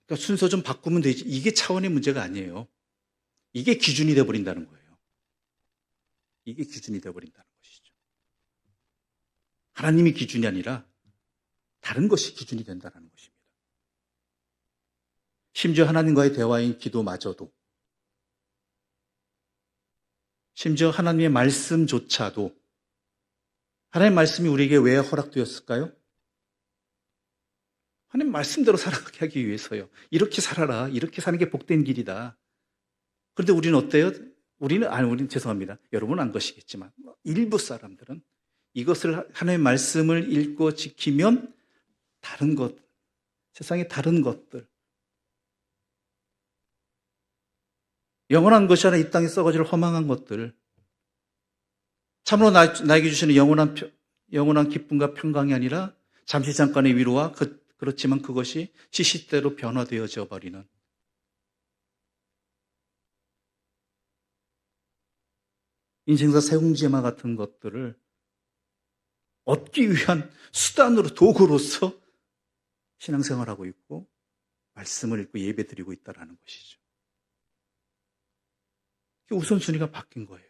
그러니까 순서 좀 바꾸면 되지. 이게 차원의 문제가 아니에요. 이게 기준이 되어버린다는 거예요. 이게 기준이 되어버린다는 것이죠. 하나님이 기준이 아니라 다른 것이 기준이 된다는 것입니다. 심지어 하나님과의 대화인 기도마저도, 심지어 하나님의 말씀조차도, 하나님의 말씀이 우리에게 왜 허락되었을까요? 하나님 말씀대로 살아가게 하기 위해서요. 이렇게 살아라. 이렇게 사는 게 복된 길이다. 그런데 우리는 어때요? 우리는 죄송합니다. 여러분은 안 것이겠지만 일부 사람들은 이것을 하나님의 말씀을 읽고 지키면 다른 것, 세상의 다른 것들, 영원한 것이 아니라 이 땅에 썩어질 허망한 것들, 참으로 나에게 주시는 영원한 기쁨과 평강이 아니라 잠시 잠깐의 위로와 그렇지만 그것이 시시때로 변화되어져 버리는, 인생사 세웅지마 같은 것들을 얻기 위한 수단으로, 도구로서 신앙생활하고 있고 말씀을 읽고 예배드리고 있다는 것이죠. 우선순위가 바뀐 거예요.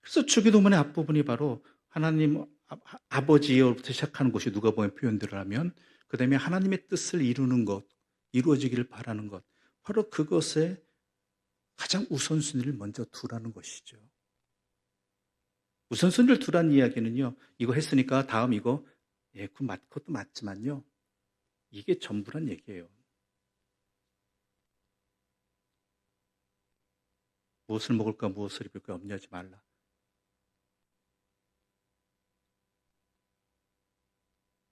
그래서 주기도문의 앞부분이 바로 하나님 아버지로부터 시작하는 것이 누가복음의 표현들을 하면 그 다음에 하나님의 뜻을 이루는 것, 이루어지기를 바라는 것, 바로 그것에 가장 우선순위를 먼저 두라는 것이죠. 우선순위를 두라는 이야기는요, 이거 했으니까 다음 이거, 그것도 맞지만요, 이게 전부란 얘기예요. 무엇을 먹을까 무엇을 입을까 염려하지 말라.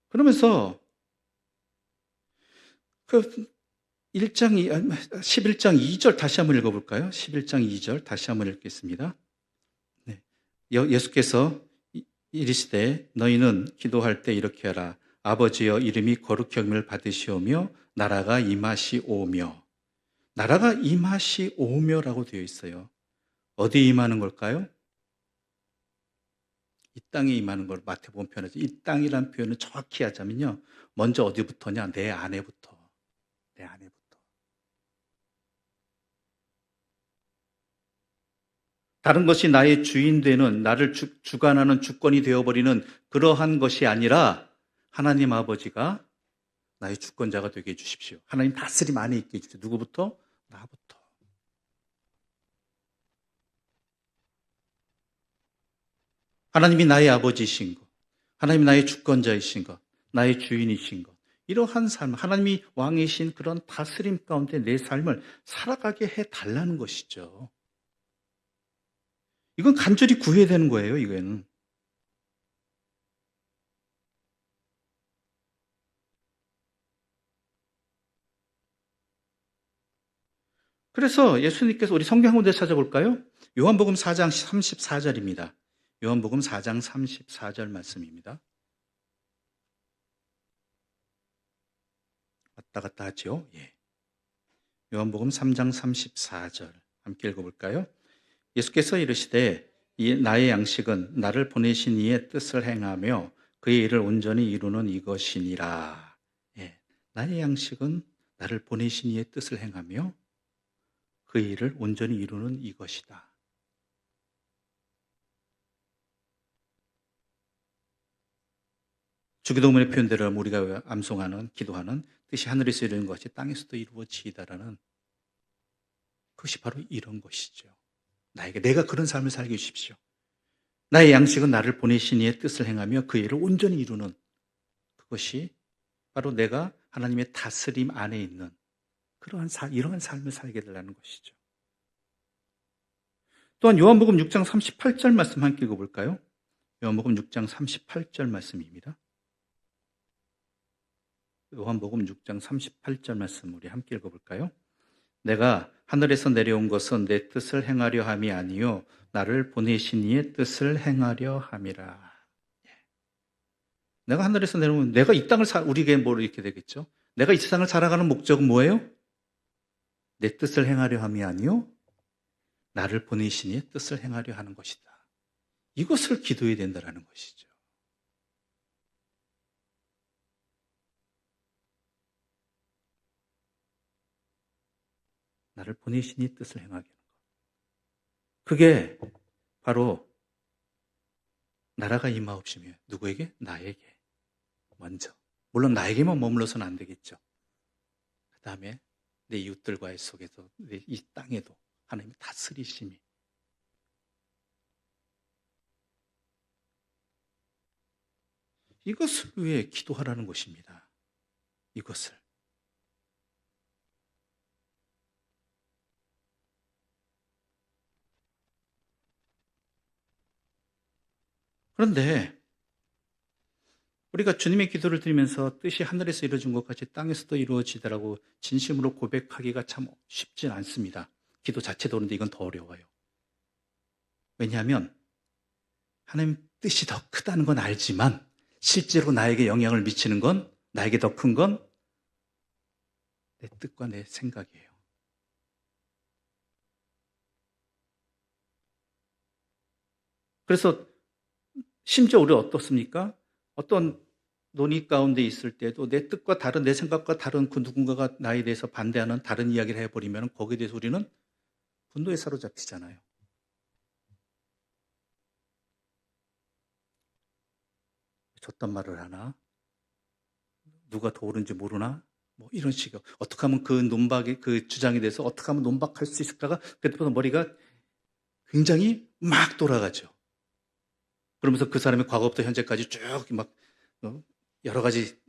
그러면서 그 11장 2절 다시 한번 읽어볼까요? 11장 2절 다시 한번 읽겠습니다. 네. 예수께서 이르시되 너희는 기도할 때 이렇게 하라. 아버지여 이름이 거룩히 여김을 받으시오며 나라가 임하시오며. 나라가 임하시오며라고 되어 있어요. 어디에 임하는 걸까요? 이 땅에 임하는 걸 마태복음 표현하죠. 이 땅이라는 표현을 정확히 하자면요, 먼저 어디부터냐? 내 안에부터. 내 안에부터. 다른 것이 나의 주인 되는, 나를 주관하는 주권이 되어버리는 그러한 것이 아니라 하나님 아버지가 나의 주권자가 되게 해주십시오. 하나님 다스림 안에 있게 해주십시오. 누구부터? 나부터. 하나님이 나의 아버지이신 것, 하나님이 나의 주권자이신 것, 나의 주인이신 것, 이러한 삶, 하나님이 왕이신 그런 다스림 가운데 내 삶을 살아가게 해달라는 것이죠. 이건 간절히 구해야 되는 거예요, 이거는. 그래서 예수님께서 우리 성경 한 군데 찾아볼까요? 요한복음 4장 34절입니다. 요한복음 4장 34절 말씀입니다. 왔다 갔다 하죠. 예. 요한복음 3장 34절 함께 읽어볼까요? 예수께서 이르시되 나의 양식은 나를 보내신 이의 뜻을 행하며 그의 일을 온전히 이루는 이것이니라. 예. 나의 양식은 나를 보내신 이의 뜻을 행하며 그의 일을 온전히 이루는 이것이다. 주기도문의 표현대로 우리가 암송하는, 기도하는 뜻이 하늘에서 이루는 것이 땅에서도 이루어지이다라는 그것이 바로 이런 것이죠. 내가 그런 삶을 살게 해주십시오. 나의 양식은 나를 보내신 이의 뜻을 행하며 그 일을 온전히 이루는 그것이 바로 내가 하나님의 다스림 안에 있는 이러한 삶을 살게 되라는 것이죠. 또한 요한복음 6장 38절 말씀 함께 읽어볼까요? 요한복음 6장 38절 말씀입니다. 요한복음 6장 38절 말씀 우리 함께 읽어볼까요? 내가 하늘에서 내려온 것은 내 뜻을 행하려 함이 아니요 나를 보내신 이의 뜻을 행하려 함이라. 내가 하늘에서 내려오면 내가 이 땅을 우리에게 뭐 이렇게 되겠죠? 내가 이 세상을 살아가는 목적은 뭐예요? 내 뜻을 행하려 함이 아니요 나를 보내신 이의 뜻을 행하려 하는 것이다. 이것을 기도해야 된다는 것이죠. 나를 보내신 이의 뜻을 행하게 하는 것. 그게 바로 나라가 임하옵시며 누구에게? 나에게 먼저. 물론 나에게만 머물러서는 안 되겠죠. 그 다음에 내 이웃들과의 속에서 이 땅에도 하나님의 다스리심이 이것을 위해 기도하라는 것입니다. 이것을. 그런데 우리가 주님의 기도를 드리면서 뜻이 하늘에서 이루어진 것 같이 땅에서도 이루어지더라고 진심으로 고백하기가 참 쉽진 않습니다. 기도 자체도 그런데 이건 더 어려워요. 왜냐하면 하나님 뜻이 더 크다는 건 알지만 실제로 나에게 영향을 미치는 건 나에게 더 큰 건 내 뜻과 내 생각이에요. 그래서 심지어 우리 어떻습니까? 어떤 논의 가운데 있을 때도 내 뜻과 다른 내 생각과 다른 그 누군가가 나에 대해서 반대하는 다른 이야기를 해버리면 거기에 대해서 우리는 분노에 사로잡히잖아요. 저딴 말을 하나? 누가 더 옳은지 모르나? 뭐 이런 식으로 어떻게 하면 그 논박의 그 주장에 대해서 어떻게 하면 논박할 수 있을까가 그때부터 머리가 굉장히 막 돌아가죠. 그러면서 그 사람의 과거부터 현재까지 쭉 막 여러 가지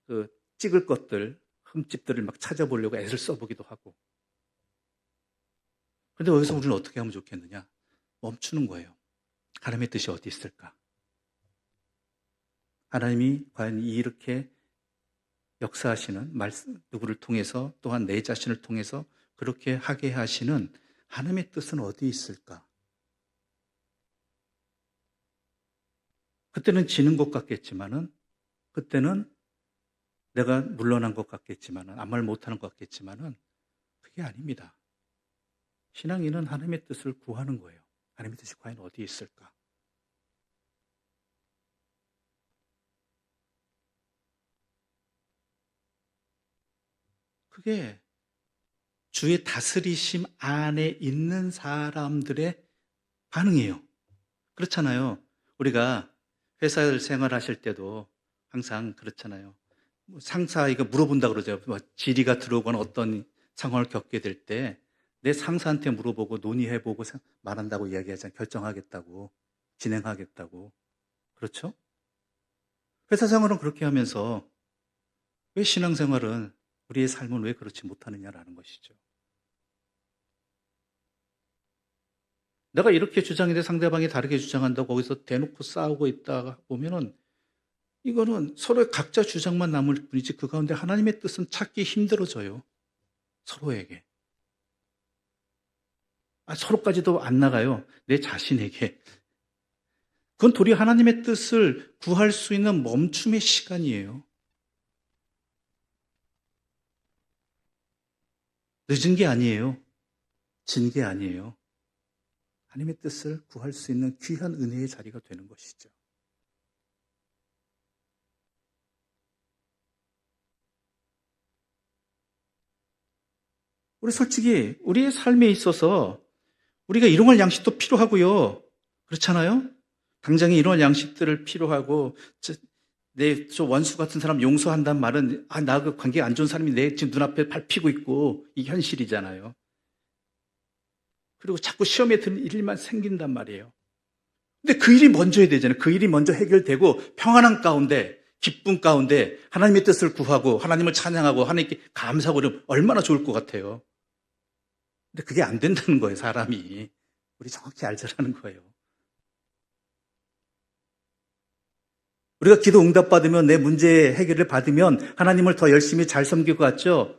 그 찍을 것들, 흠집들을 막 찾아보려고 애를 써보기도 하고. 그런데 여기서 우리는 어떻게 하면 좋겠느냐? 멈추는 거예요. 하나님의 뜻이 어디 있을까? 하나님이 과연 이렇게 역사하시는 말씀, 누구를 통해서 또한 내 자신을 통해서 그렇게 하게 하시는 하나님의 뜻은 어디 있을까? 그때는 지는 것 같겠지만은, 그때는 내가 물러난 것 같겠지만은, 아무 말 못하는 것 같겠지만은, 그게 아닙니다. 신앙인은 하나님의 뜻을 구하는 거예요. 하나님의 뜻이 과연 어디 있을까? 그게 주의 다스리심 안에 있는 사람들의 반응이에요. 그렇잖아요. 우리가 회사 생활하실 때도 항상 그렇잖아요. 상사에게 물어본다 그러죠. 질의가 들어오거나 어떤 상황을 겪게 될 때 내 상사한테 물어보고 논의해보고 말한다고 이야기하잖아요. 결정하겠다고, 진행하겠다고. 그렇죠? 회사 생활은 그렇게 하면서 왜 신앙생활은 우리의 삶은 왜 그렇지 못하느냐라는 것이죠. 내가 이렇게 주장인데 상대방이 다르게 주장한다고 거기서 대놓고 싸우고 있다가 보면은 이거는 서로의 각자 주장만 남을 뿐이지 그 가운데 하나님의 뜻은 찾기 힘들어져요. 서로에게. 서로까지도 안 나가요. 내 자신에게. 그건 도리어 하나님의 뜻을 구할 수 있는 멈춤의 시간이에요. 늦은 게 아니에요. 진 게 아니에요. 하나님의 뜻을 구할 수 있는 귀한 은혜의 자리가 되는 것이죠. 우리 솔직히 우리의 삶에 있어서 우리가 일용할 양식도 필요하고요. 그렇잖아요? 당장에 일용할 양식들을 필요하고 내 원수 같은 사람 용서한다는 말은 나 그 관계가 안 좋은 사람이 내 지금 눈앞에 밟히고 있고 이게 현실이잖아요. 그리고 자꾸 시험에 드는 일만 생긴단 말이에요. 근데 그 일이 먼저 해야 되잖아요. 그 일이 먼저 해결되고 평안한 가운데 기쁨 가운데 하나님의 뜻을 구하고 하나님을 찬양하고 하나님께 감사하고 그러면 얼마나 좋을 것 같아요. 근데 그게 안 된다는 거예요, 사람이. 우리 정확히 알자라는 거예요. 우리가 기도 응답받으면 내 문제 해결을 받으면 하나님을 더 열심히 잘 섬길 것 같죠?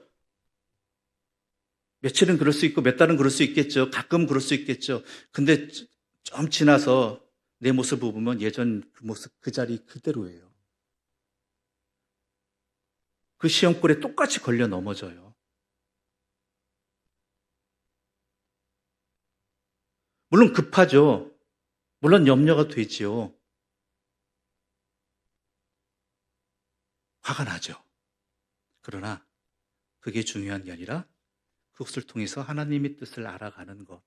며칠은 그럴 수 있고 몇 달은 그럴 수 있겠죠. 가끔 그럴 수 있겠죠. 근데 좀 지나서 내 모습을 보면 예전 그 모습 그 자리 그대로예요. 그 시험골에 똑같이 걸려 넘어져요. 물론 급하죠. 물론 염려가 되지요. 화가 나죠. 그러나 그게 중요한 게 아니라 그것을 통해서 하나님의 뜻을 알아가는 것,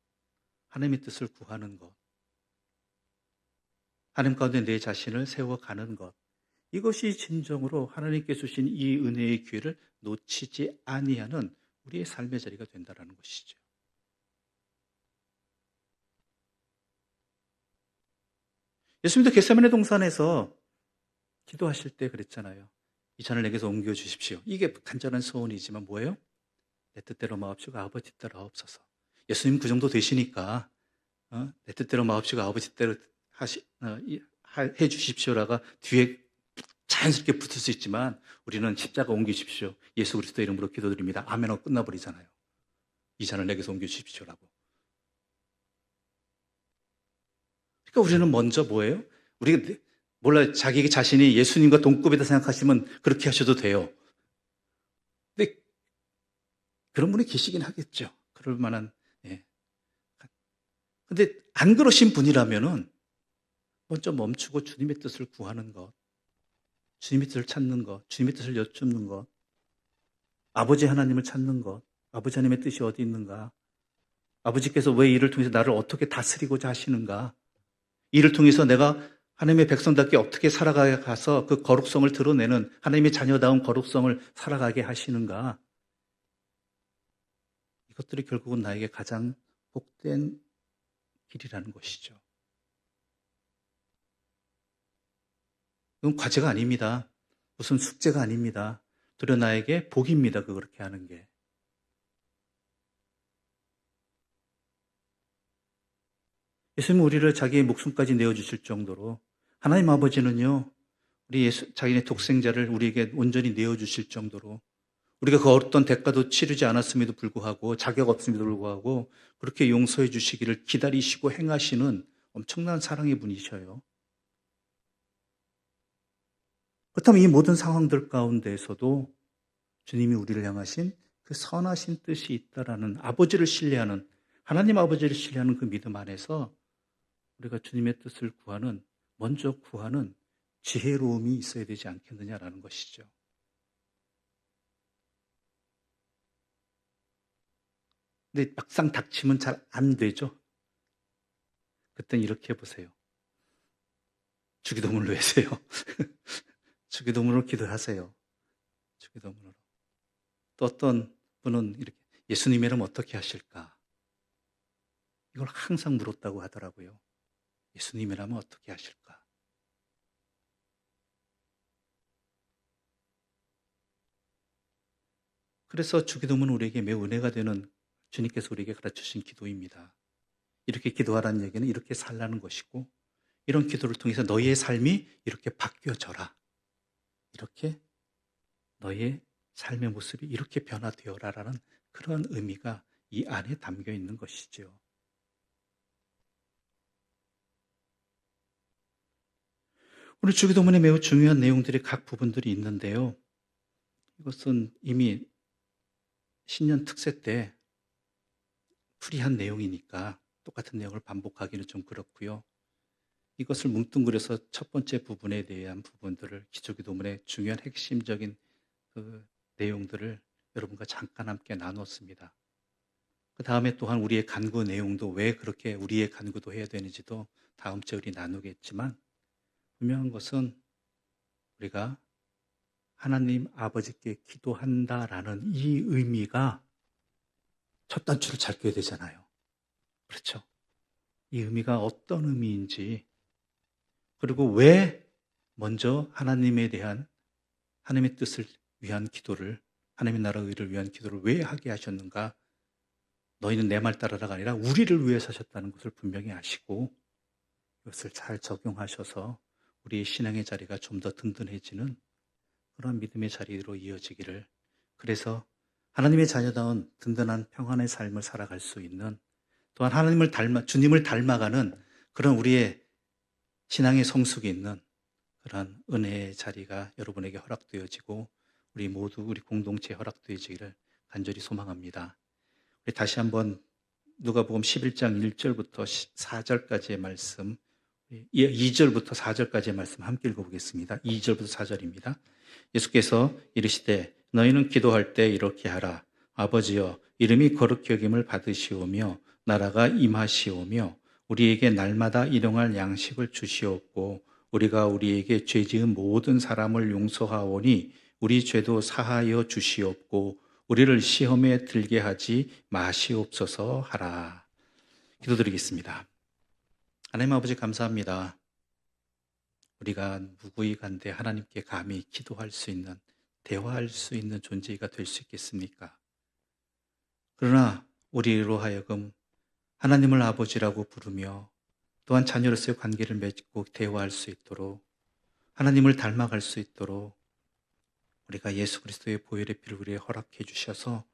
하나님의 뜻을 구하는 것, 하나님 가운데 내 자신을 세워가는 것, 이것이 진정으로 하나님께 주신 이 은혜의 기회를 놓치지 아니하는 우리의 삶의 자리가 된다는 것이죠. 예수님도 겟세마네 동산에서 기도하실 때 그랬잖아요. 이 잔을 내게서 옮겨주십시오. 이게 간절한 소원이지만 뭐예요? 내 뜻대로 마옵시고 아버지 뜻대로 하옵소서. 예수님 그 정도 되시니까 내 뜻대로 마옵시고 아버지 뜻대로 해 주십시오라가 뒤에 자연스럽게 붙을 수 있지만 우리는 십자가 옮기십시오. 예수 그리스도 이름으로 기도드립니다. 아멘하고 끝나버리잖아요. 이 잔을 내게서 옮겨주십시오라고. 그러니까 우리는 먼저 뭐예요? 우리가 몰라요. 자기 자신이 예수님과 동급이다 생각하시면 그렇게 하셔도 돼요. 근데 그런 분이 계시긴 하겠죠. 그럴 만한. 예. 근데 안 그러신 분이라면은 먼저 멈추고 주님의 뜻을 구하는 것, 주님의 뜻을 찾는 것, 주님의 뜻을 여쭙는 것, 아버지 하나님을 찾는 것, 아버지 하나님의 뜻이 어디 있는가, 아버지께서 왜 이를 통해서 나를 어떻게 다스리고자 하시는가, 이를 통해서 내가 하나님의 백성답게 어떻게 살아가서 그 거룩성을 드러내는 하나님의 자녀다운 거룩성을 살아가게 하시는가, 이것들이 결국은 나에게 가장 복된 길이라는 것이죠. 이건 과제가 아닙니다. 무슨 숙제가 아닙니다. 도리어 나에게 복입니다. 그렇게 하는 게. 예수님은 우리를 자기의 목숨까지 내어주실 정도로 하나님 아버지는요, 우리 자기네 독생자를 우리에게 온전히 내어주실 정도로 우리가 그 어떤 대가도 치르지 않았음에도 불구하고 자격 없음에도 불구하고 그렇게 용서해 주시기를 기다리시고 행하시는 엄청난 사랑의 분이셔요. 그렇다면 이 모든 상황들 가운데에서도 주님이 우리를 향하신 그 선하신 뜻이 있다라는 아버지를 신뢰하는 하나님 아버지를 신뢰하는 그 믿음 안에서 우리가 주님의 뜻을 먼저 구하는 지혜로움이 있어야 되지 않겠느냐라는 것이죠. 근데 막상 닥치면 잘 안 되죠. 그땐 이렇게 해보세요. 주기도문을 외세요. 주기도문으로 기도하세요. 주기도문으로. 또 어떤 분은 이렇게 예수님이라면 어떻게 하실까? 이걸 항상 물었다고 하더라고요. 예수님이라면 어떻게 하실까? 그래서 주기도문은 우리에게 매우 은혜가 되는 주님께서 우리에게 가르쳐주신 기도입니다. 이렇게 기도하라는 얘기는 이렇게 살라는 것이고 이런 기도를 통해서 너희의 삶이 이렇게 바뀌어져라. 이렇게 너의 삶의 모습이 이렇게 변화되어라라는 그런 의미가 이 안에 담겨 있는 것이죠. 오늘 주기도문에 매우 중요한 내용들이 각 부분들이 있는데요. 이것은 이미 신년 특세 때 풀이한 내용이니까 똑같은 내용을 반복하기는 좀 그렇고요. 이것을 뭉뚱그려서 첫 번째 부분에 대한 부분들을 기초기도문의 중요한 핵심적인 그 내용들을 여러분과 잠깐 함께 나눴습니다. 그 다음에 또한 우리의 간구 내용도 왜 그렇게 우리의 간구도 해야 되는지도 다음 주에 우리 나누겠지만, 분명한 것은 우리가 하나님 아버지께 기도한다라는 이 의미가 첫 단추를 잘 껴야 되잖아요. 그렇죠? 이 의미가 어떤 의미인지, 그리고 왜 먼저 하나님에 대한 하나님의 뜻을 위한 기도를, 하나님의 나라 의를 위한 기도를 왜 하게 하셨는가? 너희는 내 말 따라라가 아니라 우리를 위해서 하셨다는 것을 분명히 아시고 이것을 잘 적용하셔서 우리의 신앙의 자리가 좀 더 든든해지는 그런 믿음의 자리로 이어지기를, 그래서 하나님의 자녀다운 든든한 평안의 삶을 살아갈 수 있는, 또한 하나님을 주님을 닮아가는 그런 우리의 신앙의 성숙이 있는 그런 은혜의 자리가 여러분에게 허락되어지고 우리 모두 우리 공동체에 허락되어지기를 간절히 소망합니다. 우리 다시 한번 누가복음 11장 1절부터 4절까지의 말씀, 2절부터 4절까지의 말씀 함께 읽어보겠습니다. 2절부터 4절입니다. 예수께서 이르시되 너희는 기도할 때 이렇게 하라. 아버지여, 이름이 거룩히 여김을 받으시오며 나라가 임하시오며 우리에게 날마다 일용할 양식을 주시옵고 우리가 우리에게 죄지은 모든 사람을 용서하오니 우리 죄도 사하여 주시옵고 우리를 시험에 들게 하지 마시옵소서 하라. 기도드리겠습니다. 하나님 아버지 감사합니다. 우리가 누구이 간데 하나님께 감히 기도할 수 있는, 대화할 수 있는 존재가 될 수 있겠습니까? 그러나 우리로 하여금 하나님을 아버지라고 부르며 또한 자녀로서의 관계를 맺고 대화할 수 있도록, 하나님을 닮아갈 수 있도록 우리가 예수 그리스도의 보혈의 피를 우리에 허락해 주셔서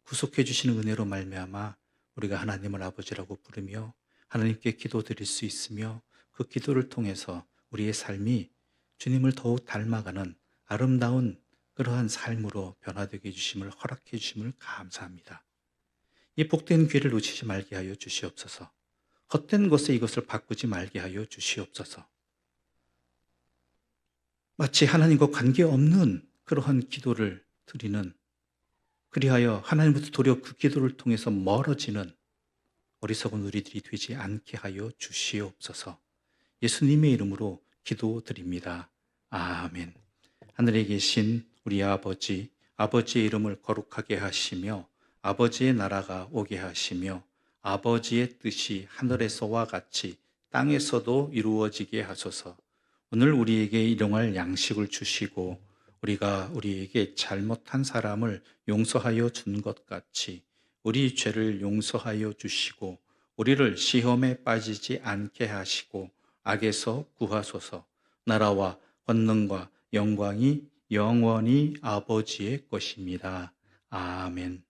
구속해 주시는 은혜로 말미암아 우리가 하나님을 아버지라고 부르며 하나님께 기도드릴 수 있으며, 그 기도를 통해서 우리의 삶이 주님을 더욱 닮아가는 아름다운 그러한 삶으로 변화되게 해주심을 허락해 주심을 감사합니다. 이 복된 기회를 놓치지 말게 하여 주시옵소서. 헛된 것에 이것을 바꾸지 말게 하여 주시옵소서. 마치 하나님과 관계없는 그러한 기도를 드리는, 그리하여 하나님부터 도리어 그 기도를 통해서 멀어지는 어리석은 우리들이 되지 않게 하여 주시옵소서. 예수님의 이름으로 기도드립니다. 아멘. 하늘에 계신 우리 아버지, 아버지의 이름을 거룩하게 하시며 아버지의 나라가 오게 하시며 아버지의 뜻이 하늘에서와 같이 땅에서도 이루어지게 하소서. 오늘 우리에게 일용할 양식을 주시고 우리가 우리에게 잘못한 사람을 용서하여 준 것 같이 우리 죄를 용서하여 주시고 우리를 시험에 빠지지 않게 하시고 악에서 구하소서. 나라와 권능과 영광이 영원히 아버지의 것입니다. 아멘.